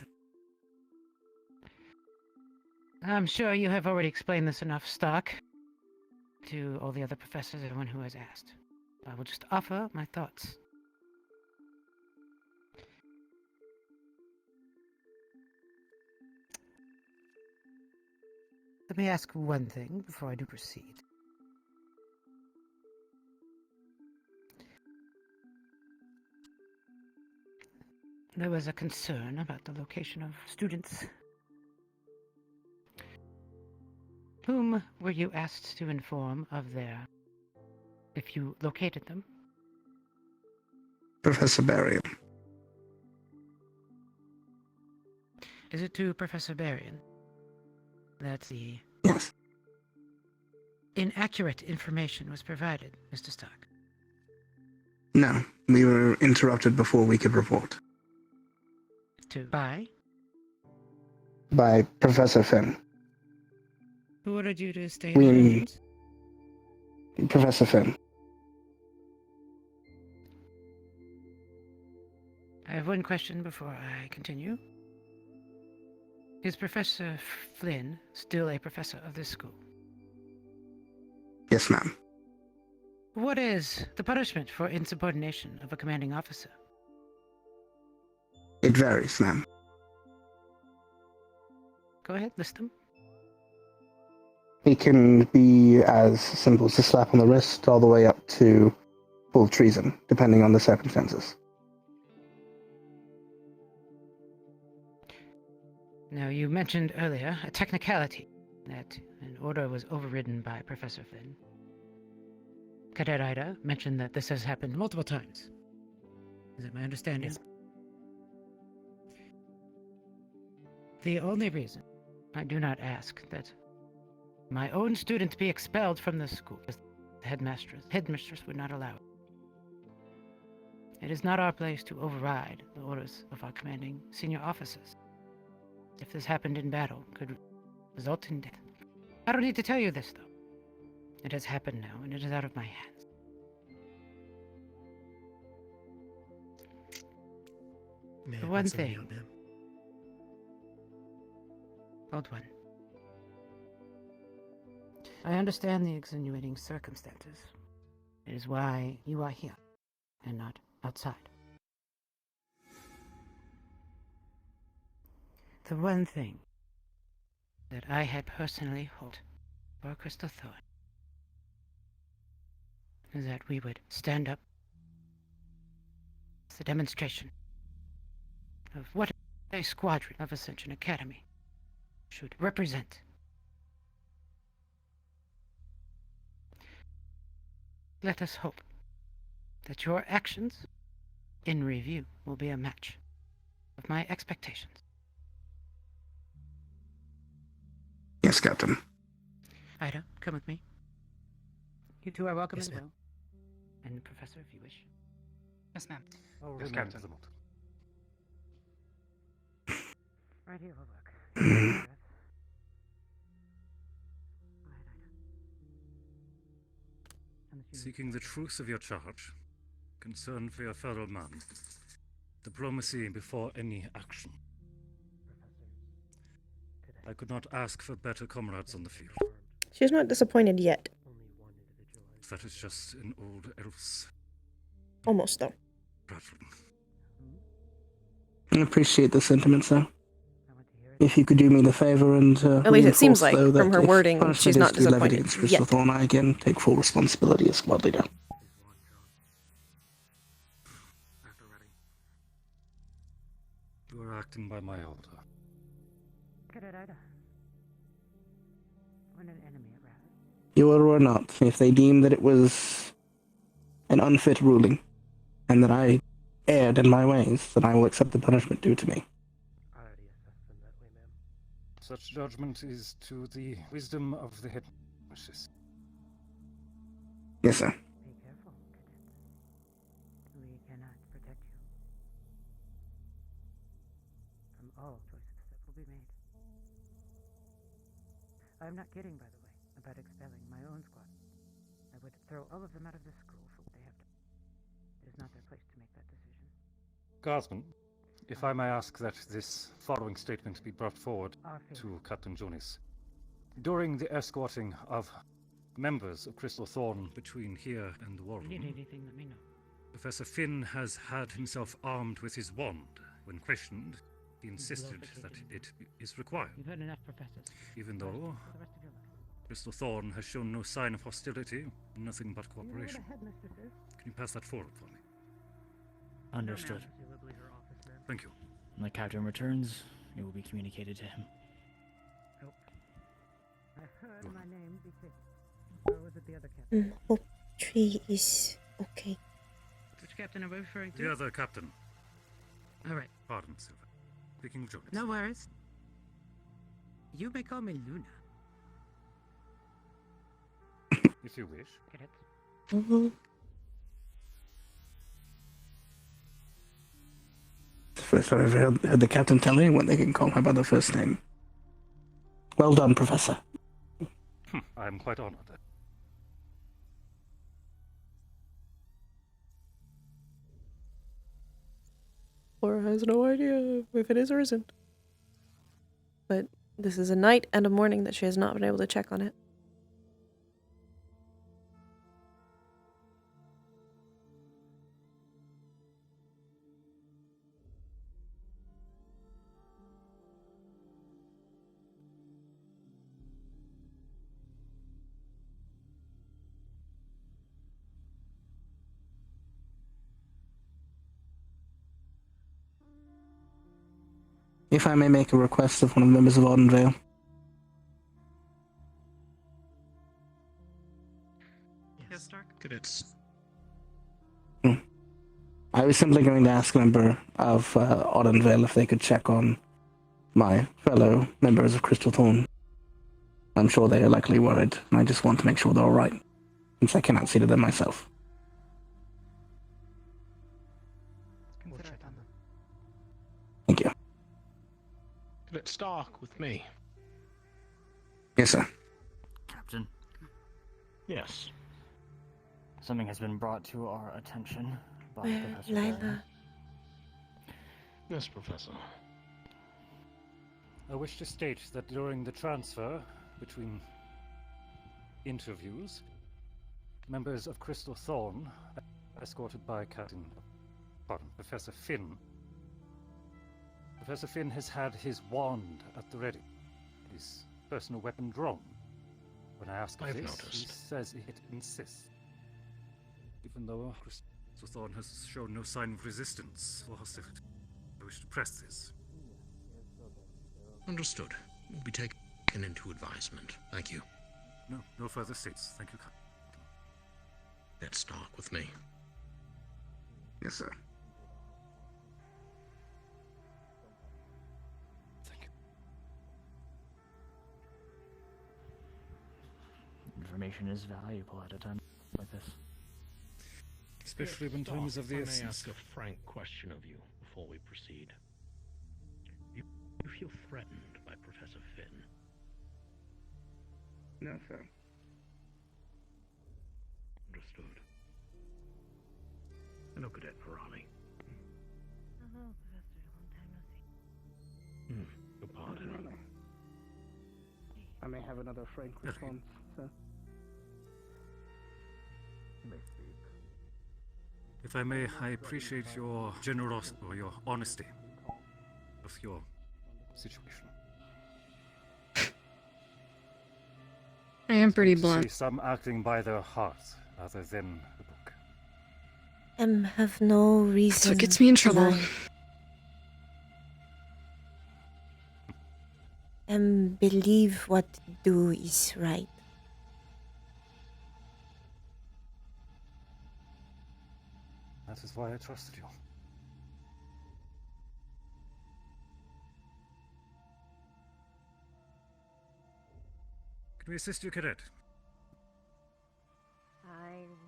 I'm sure you have already explained this enough, Stark, to all the other professors, everyone who has asked. I will just offer my thoughts. Let me ask one thing before I do proceed. There was a concern about the location of students. Whom were you asked to inform of their... if you located them? Professor Barry. Is it to Professor Berrien that the Yes. inaccurate information was provided, Mr. Stark? No, we were interrupted before we could report. By? By Professor Finn. Who ordered you to stay in the buildings? Professor Finn. I have one question before I continue. Is Professor Flynn still a professor of this school? Yes, ma'am. What is the punishment for insubordination of a commanding officer? It varies, ma'am. Go ahead, list them. It can be as simple as a slap on the wrist all the way up to full treason, depending on the circumstances. Now, you mentioned earlier a technicality, that an order was overridden by Professor Flynn. Cadet Ida mentioned that this has happened multiple times. Is that my understanding? Yes. The only reason I do not ask that my own student be expelled from the school. The headmistress would not allow it. It is not our place to override the orders of our commanding senior officers. If this happened in battle, could result in death. I don't need to tell you this, though. It has happened now, and it is out of my hands. May I The put one something thing, out, ma'am? Old one. I understand the extenuating circumstances. It is why you are here, and not outside. The one thing that I had personally hoped for Crystal Thorn is that we would stand up as a demonstration of what a squadron of Ascension Academy should represent. Let us hope that your actions in review will be a match of my expectations. Yes, Captain. Ida, come with me. You two are welcome Yes, as ma'am. well. And Professor, if you wish. Yes, ma'am. I'll Yes, remain Captain. to the moat. Right here will work. Seeking the truth of your charge, concern for your fellow man, diplomacy before any action. I could not ask for better comrades on the field. She's not disappointed yet. That is just an old elf's Almost, though. prattling. I appreciate the sentiment, sir. If you could do me the favor and At least it seems reinforce, like, though, from that her if wording, punishment she's is not to be levied disappointed against Crystal yet. Thorn, I again take full responsibility as squad leader. You are acting by my order. You or not, if they deem that it was an unfit ruling, and that I erred in my ways, then I will accept the punishment due to me. Such judgment is to the wisdom of the headmistress. Yes, sir. Be careful, cadet. We cannot protect you from all choices that will be made. I'm not kidding, by the way, about expelling my own squad. I would throw all of them out of the school for what they have done. It is not their place to make that decision. Guardsman, if I may ask that this following statement be brought forward to Captain Jonas. During the escorting of members of Crystal Thorn between here and the war If you room, need anything, let me know. Professor Finn has had himself armed with his wand. When questioned, he insisted that it is required, You've had enough, professors. even though For the rest of your life. Crystal Thorn has shown no sign of hostility, nothing but cooperation. You know what a headmistress is? Can you pass that forward for me? Understood. Thank you. When the captain returns, it will be communicated to him. Nope. I heard my name be taken. Or was it the other captain? Hope tree is okay. Which captain are we referring to? The other captain. Alright. Pardon, Silver. Speaking of Jonas. No worries. You may call me Luna. If you wish. Cadet. Mm-hmm. First I've ever heard the captain tell anyone they can call her by the first name. Well done, Professor. I am quite honored. Laura has no idea if it is or isn't. But this is a night and a morning that she has not been able to check on it. If I may make a request of one of the members of Ardenvale. Yes, Stark? Cadets. I was simply going to ask a member of Ardenvale if they could check on my fellow members of Crystal Thorn. I'm sure they are likely worried, and I just want to make sure they're alright, since I cannot see to them myself. We'll check on them. Thank you. Cadet Stark with me. Yes, sir. Captain, Yes. something has been brought to our attention by Where, Professor Lila? Barron. Yes, Professor. I wish to state that during the transfer between interviews, members of Crystal Thorn, escorted by Professor Finn. Professor Finn has had his wand at the ready, his personal weapon drawn. When I ask I've this, noticed. he says it insists. Even though Crystal Thorn has shown no sign of resistance or hostility, I wish to press this. Understood. Will be taken into advisement. Thank you. No further states. Thank you, Captain. Cadet Stark with me. Yes, sir. Thank you. Information is valuable at a time like this. Especially when time is of the If I essence. may ask a frank question of you before we proceed. You feel threatened by Professor Finn? No, sir. Understood. Hello, Cadet Pirani. Hello, Professor. Long time no see. Your pardon. I may have another frank response, sir. If I may, I appreciate your generosity or your honesty of your situation. I am pretty See blunt. some acting by their hearts rather than the book. Have no reason. That's what gets me in to trouble. lie. Believe what you do is right. That is why I trusted you. Can we assist you, Cadet?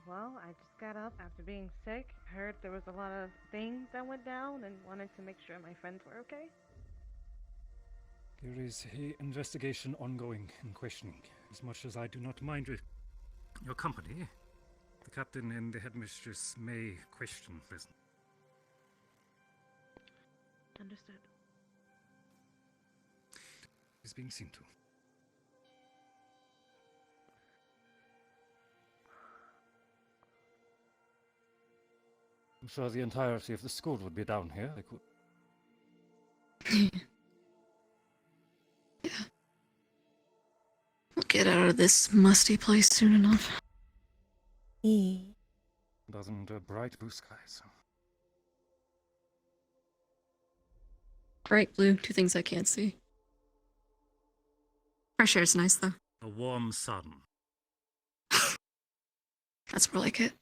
Well, I just got up after being sick. Heard there was a lot of things that went down and wanted to make sure my friends were okay. There is an investigation ongoing and questioning. As much as I do not mind your company, the captain and the headmistress may question this. Understood. Is being seen to. I'm sure the entirety of the school would be down here. They could. We'll get out of this musty place soon enough. Doesn't bright blue skies. Bright blue, two things I can't see. Fresh air's nice though. A warm sun. That's more like it.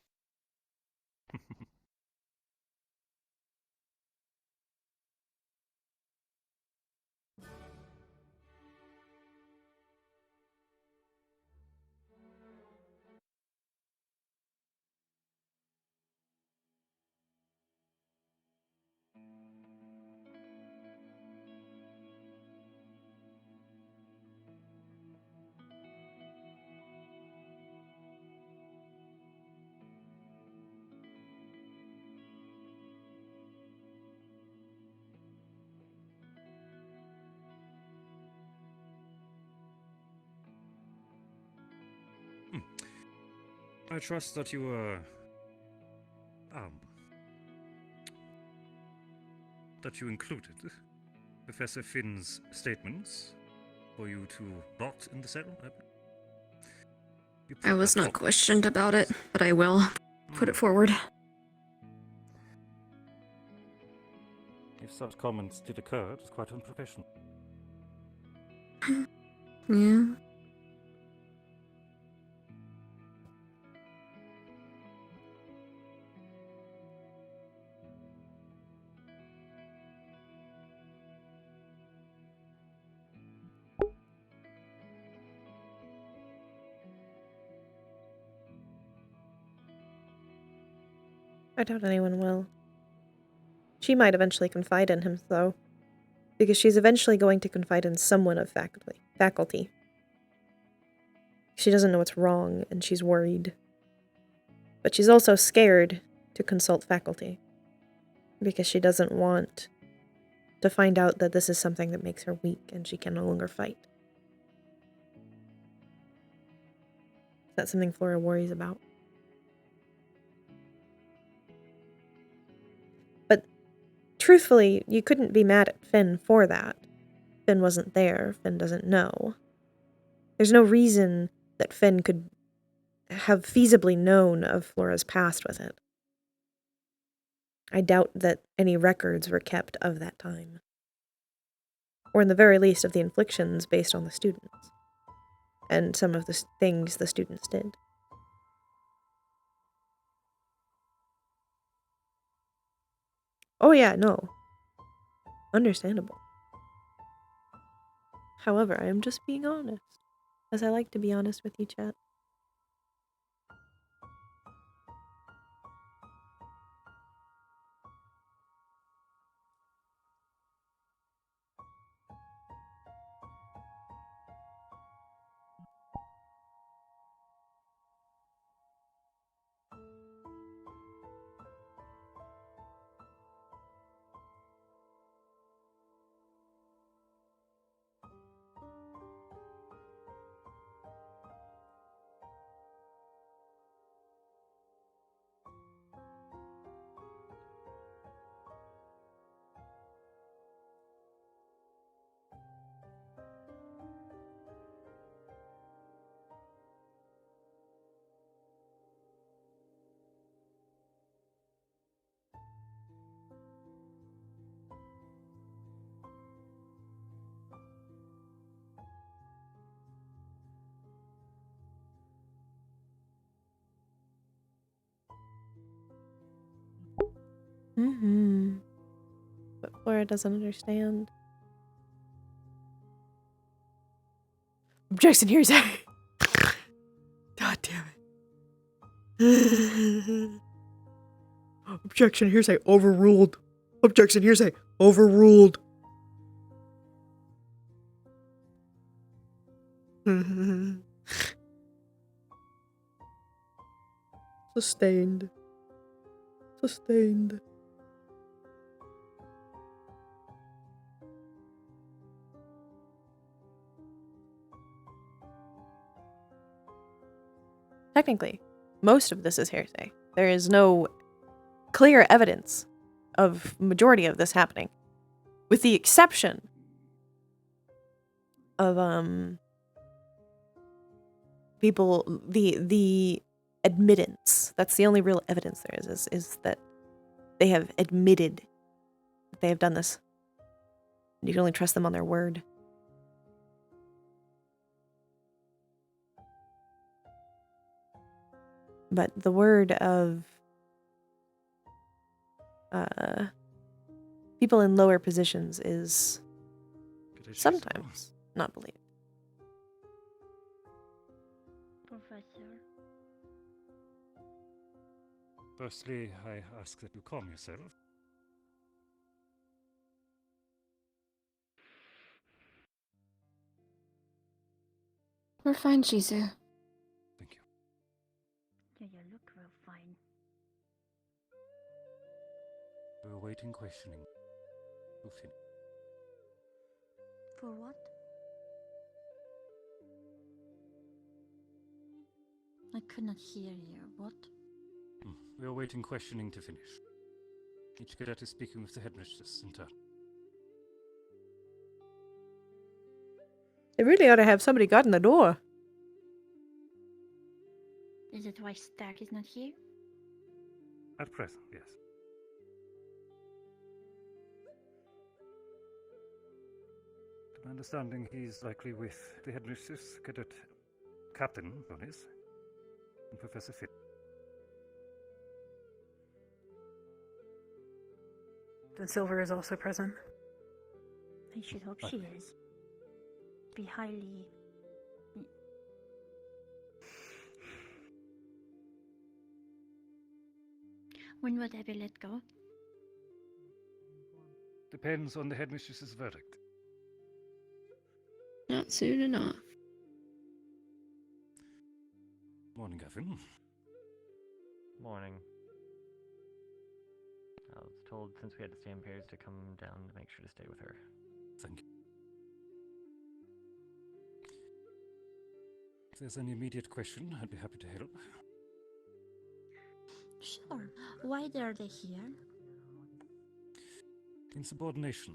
I trust that you that you included Professor Finn's statements for you to rot in the cell. I was not questioned about it, but I will put it forward. If such comments did occur, it's quite unprofessional. Yeah. I doubt anyone will. She might eventually confide in him, though, because she's eventually going to confide in someone of faculty. She doesn't know what's wrong, and she's worried. But she's also scared to consult faculty, because she doesn't want to find out that this is something that makes her weak and she can no longer fight. That's something Flora worries about. But truthfully, you couldn't be mad at Finn for that. Finn wasn't there. Finn doesn't know. There's no reason that Finn could have feasibly known of Flora's past with it. I doubt that any records were kept of that time. Or in the very least of the inflictions based on the students. And some of the things the students did. Oh yeah, no. Understandable. However, I am just being honest. As I like to be honest with you, chat. But Flora doesn't understand. Objection, hearsay! God damn it. Objection, hearsay, overruled. Objection, hearsay, overruled. Sustained. Sustained. Technically, most of this is hearsay. There is no clear evidence of majority of this happening. With the exception of people the admittance. That's the only real evidence there is that they have admitted that they have done this. You can only trust them on their word. But the word of people in lower positions is sometimes not believed. Professor. Firstly, I ask that you calm yourself. We're fine, Shizu. Thank you. Yeah, you look real fine. We're awaiting questioning. To finish. For what? I could not hear you. What? We're awaiting questioning to finish. Each cadet is speaking with the headmistress in turn. They really ought to have somebody guarding the door. Is it why Stark is not here? At present, yes. To my understanding, he's likely with the headmistress, Cadet Captain Jonis, and Professor Finn. Then Silver is also present. I should hope she is. Be highly... When would I be let go? Depends on the headmistress's verdict. Not soon enough. Morning, Gavin. Morning. I was told since we had to stay in pairs to come down to make sure to stay with her. Thank you. If there's any immediate question, I'd be happy to help. Sure. Why are they here? Insubordination.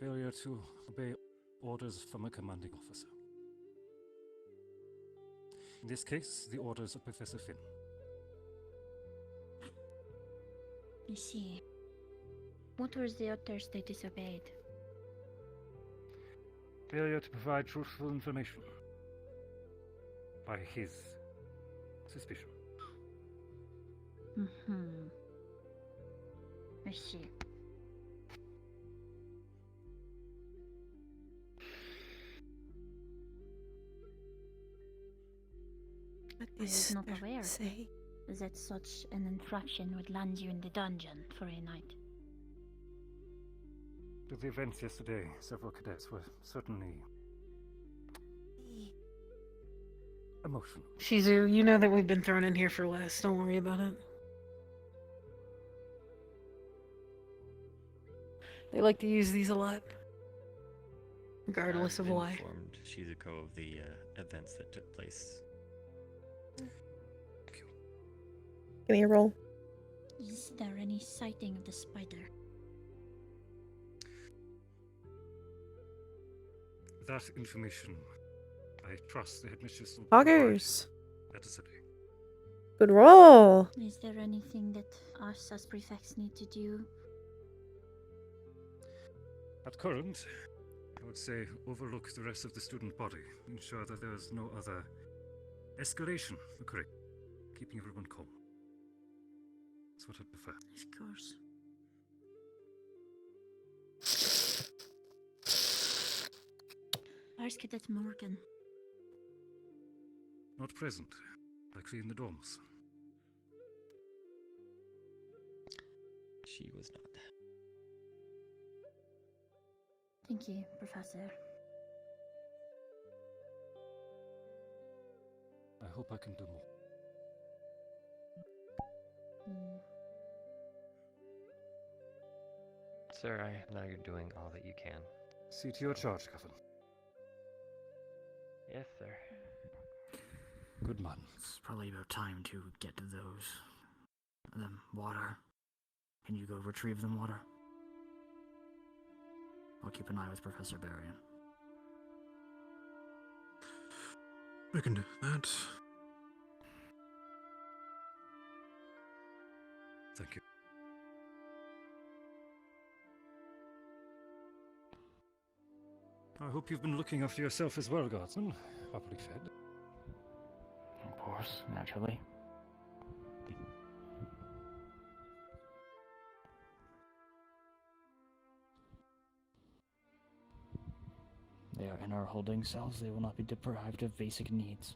Failure to obey orders from a commanding officer. In this case, the orders of Professor Finn. I see. What were the orders they disobeyed? Failure to provide truthful information. By his suspicion. Mm-hmm. I see. I was not aware that such an infraction would land you in the dungeon for a night. With the events yesterday, several cadets were certainly emotional. Shizu, you know that we've been thrown in here for less. Don't worry about it. They like to use these a lot. Regardless of why. Informed Shizuko of the events that took place. Give me a roll. Is there any sighting of the spider? That information, I trust the headmistress will Poggers. provide. That is okay. Good roll. Is there anything that us as prefects need to do? At current, I would say overlook the rest of the student body. Ensure that there is no other escalation occurring. Keeping everyone calm. That's what I prefer. Of course. Where's Cadet Morgan? Not present. Likely in the dorms. She was not. Thank you, Professor. I hope I can do more. Sir, I know you're doing all that you can. See to your charge, Gavin. Yes, sir. Good man. It's probably about time to get to those. Them water. Can you go retrieve them water? I'll keep an eye with Professor Barian. We can do that. Thank you. I hope you've been looking after yourself as well, Guardsman. Properly fed. Of course, naturally. They are in our holding cells. They will not be deprived of basic needs.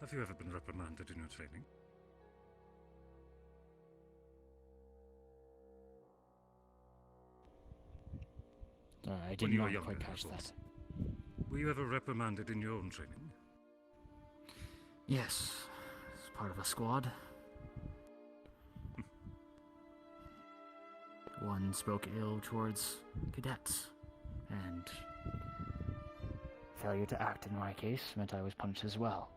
Have you ever been reprimanded in your training? I did When you were not younger, quite catch of that. course. Were you ever reprimanded in your own training? Yes, as part of a squad. One spoke ill towards cadets, And failure to act in my case meant I was punished as well.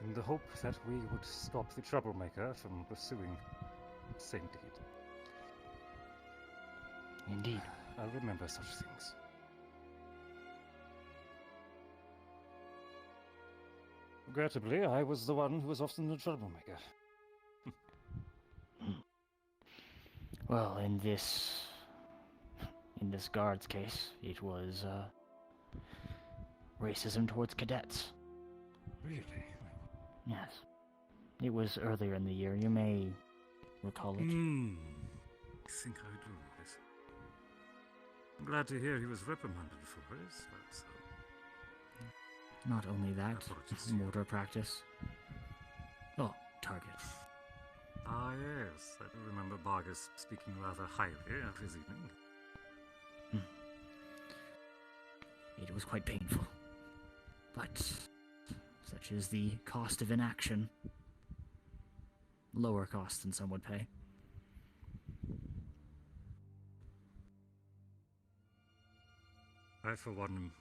In the hope that we would stop the troublemaker from pursuing the same deed. Indeed. I'll remember such things. Regrettably, I was the one who was often the troublemaker. Well, in this in this guard's case, it was racism towards cadets. Really? Yes. It was earlier in the year. You may recall it. I think I do, yes. I'm glad to hear he was reprimanded for his, but Not only that, apologies. mortar practice. Oh, target. Ah, yes. I do remember Vargas speaking rather highly of his evening. It was quite painful. But such is the cost of inaction. Lower cost than some would pay. I, for one, am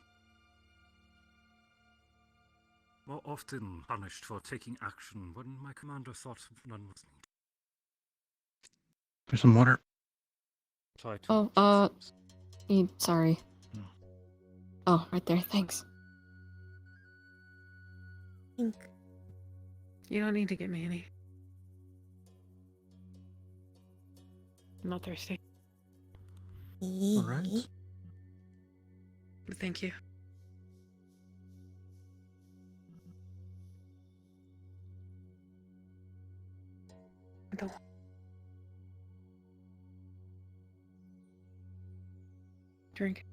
more often punished for taking action when my commander thought none was needed. There's some water. Try to sorry. Oh, right there, thanks. You don't need to get me any. I'm not thirsty. All right. Thank you. Don't. Drink.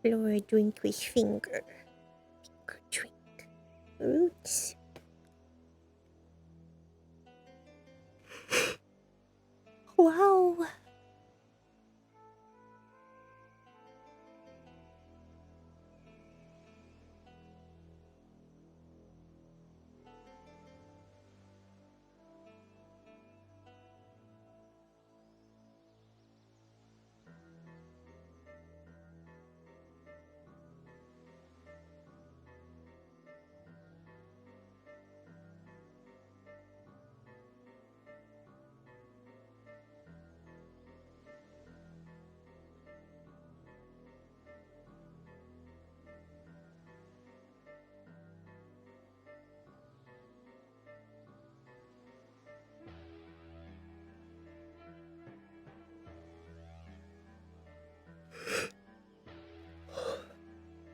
Blow a drink with finger. Finger drink. Roots. Wow.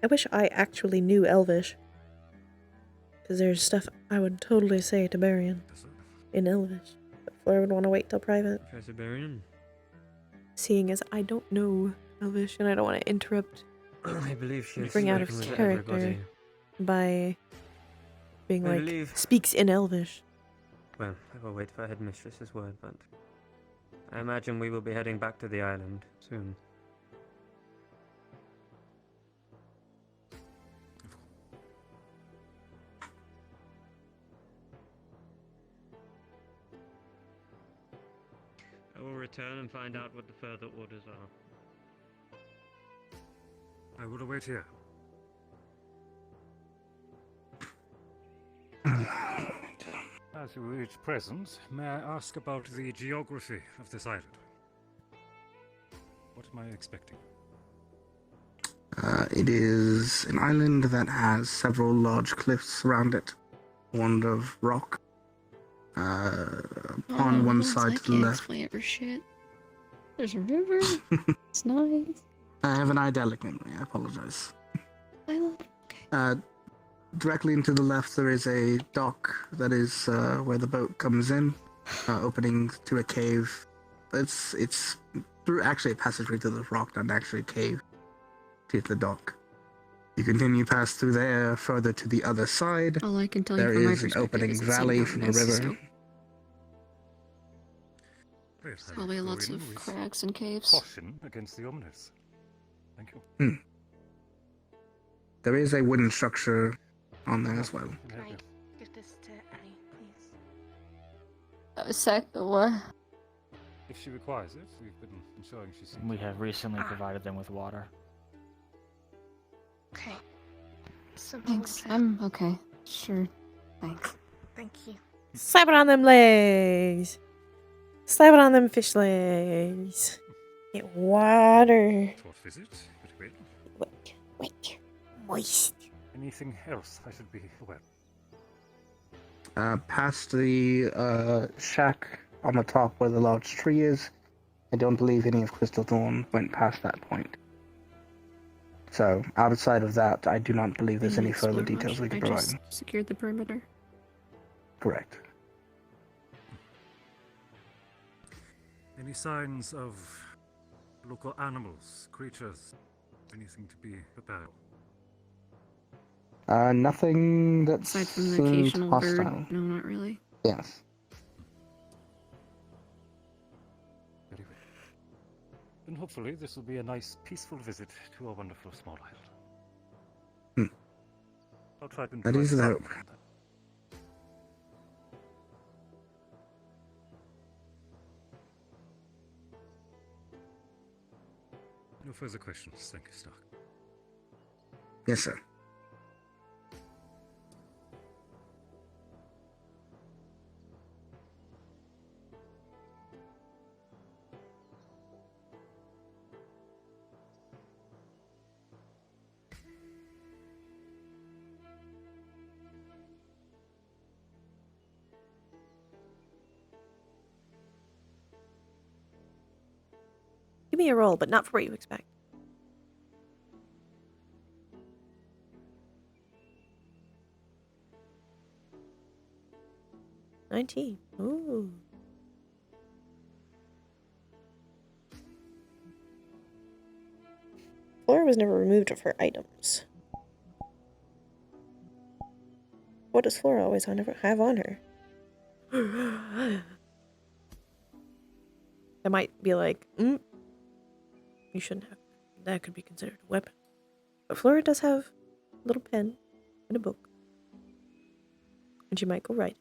I wish I actually knew Elvish. Because there's stuff I would totally say to Barian in Elvish. But Fleur would want to wait till private. Professor Barian? Seeing as I don't know Elvish and I don't want to interrupt I believe she and has bring out of spoken with character everybody. by being I like, believe- speaks in Elvish. Well, I will wait for Headmistress's word, but I imagine we will be heading back to the island soon. I will return and find out what the further orders are. I will await here. As you reach present, may I ask about the geography of this island? What am I expecting? It is an island that has several large cliffs around it, formed of rock. On one side to the left. Flavor shit. There's a river. It's nice. I have an idyllic memory, I apologize. I love it. Directly into the left there is a dock that is where the boat comes in, opening to a cave. It's through actually a passageway to the rock, not actually a cave to the dock. You continue past through there, further to the other side. All I can tell you There from my is an perspective opening is it's valley not from a nice, river. so Great, I probably will lots go in of with cracks and caves. Caution against the ominous. Thank you. There is a wooden structure on there as well. Right. Give this to Annie, please. What? If she requires it, we've been ensuring she's seen. We have recently provided them with water. Okay. So Thanks. I'm okay. Sure. Thanks. Thank you. Slap it on them legs. Slap it on them fish legs. Get water. Short visit, but Wet. Moist. Anything else I should be aware? Past the shack on the top where the large tree is, I don't believe any of Crystal Thorn went past that point. So, outside of that, I do not believe there's any further details we can provide. Just secured the perimeter. Correct. Any signs of local animals, creatures, anything to be prepared? Nothing that Aside from the seemed occasional hostile. bird, no, not really. Yes. Very well. Then hopefully this will be a nice, peaceful visit to our wonderful small island. I'll try to That is the hope. No further questions, thank you, Stark. Yes, sir. Give me a roll, but not for what you expect. $19. Ooh. Flora was never removed of her items. What does Flora always have on her? That might be like, you shouldn't have. That could be considered a weapon. But Flora does have a little pen and a book. And she might go write.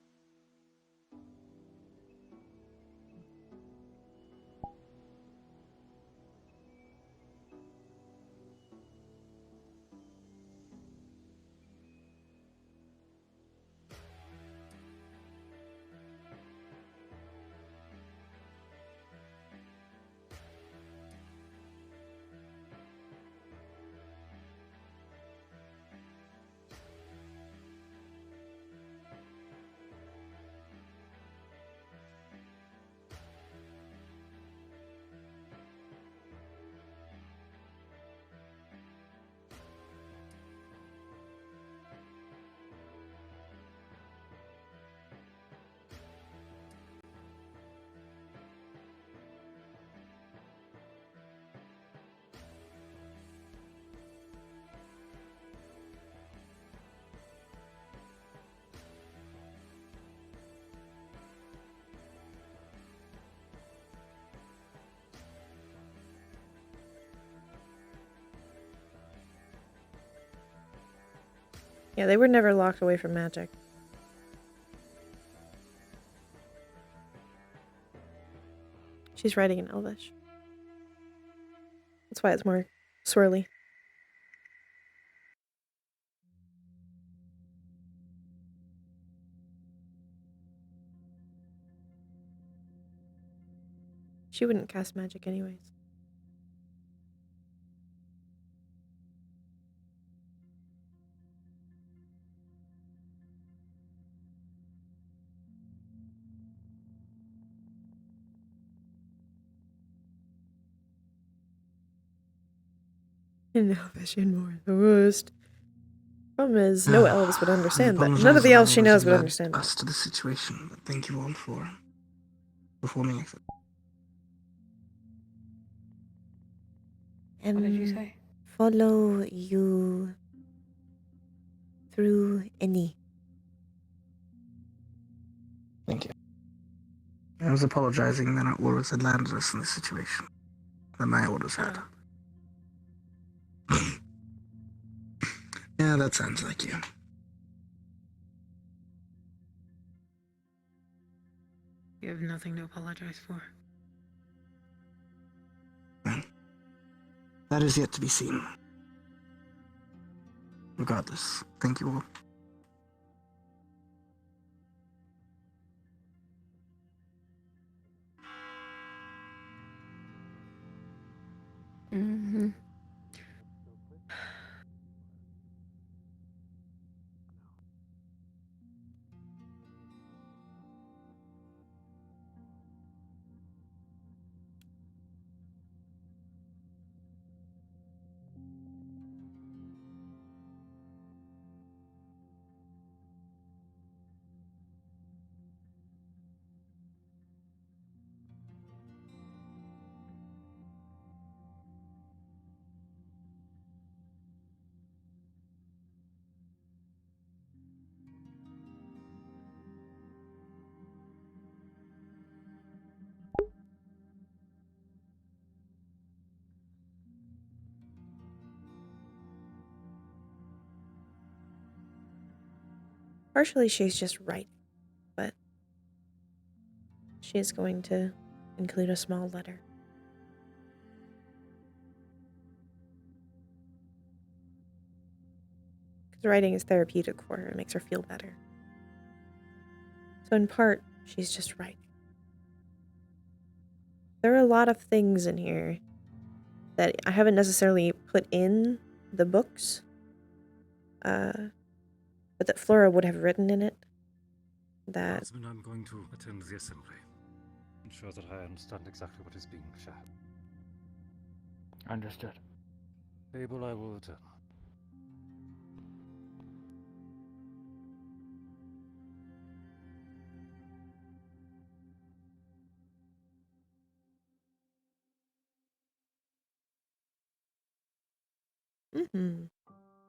Yeah, they were never locked away from magic. She's writing in Elvish. That's why it's more swirly. She wouldn't cast magic anyways. In Elvish and more the worst. Problem is, no elves would understand that. None of the elves she knows would understand us to the situation, but thank you all for performing it. What did you say? Follow you through any. Thank you. I was apologizing that our orders had landed us in this situation. That my orders had. Yeah, that sounds like you. You have nothing to apologize for. That is yet to be seen. Regardless, thank you all. Mm-hmm. Partially she's just right, but she is going to include a small letter. Because writing is therapeutic for her, it makes her feel better. So in part, she's just right. There are a lot of things in here that I haven't necessarily put in the books, but that Flora would have written in it. That Husband, I'm going to attend the assembly. Ensure that I understand exactly what is being shared. Understood. Abel, I will return.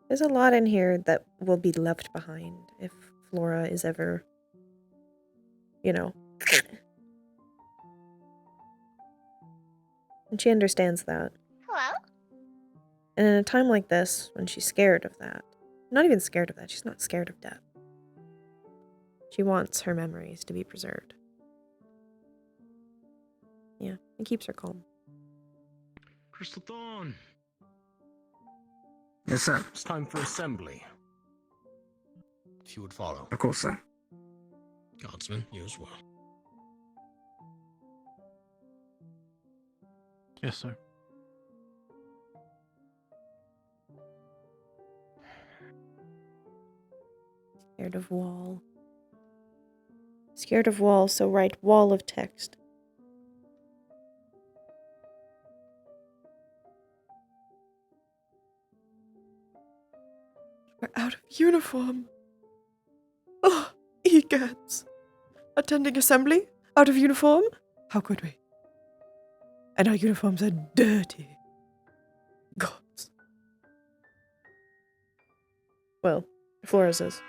there's a lot in here that will be left behind if Flora is ever, you know. And she understands that. Hello? And in a time like this, when she's scared of that, not even scared of that, she's not scared of death. She wants her memories to be preserved. Yeah, it keeps her calm. Crystal Thorn. Yes, sir. It's time for assembly. If you would follow. Of course, sir. Guardsman, you as well. Yes, sir. Scared of wall. Scared of wall, so write wall of text. We're out of uniform. Oh, egads. Attending assembly? Out of uniform? How could we? And our uniforms are dirty. Gods. Well, Flora's is.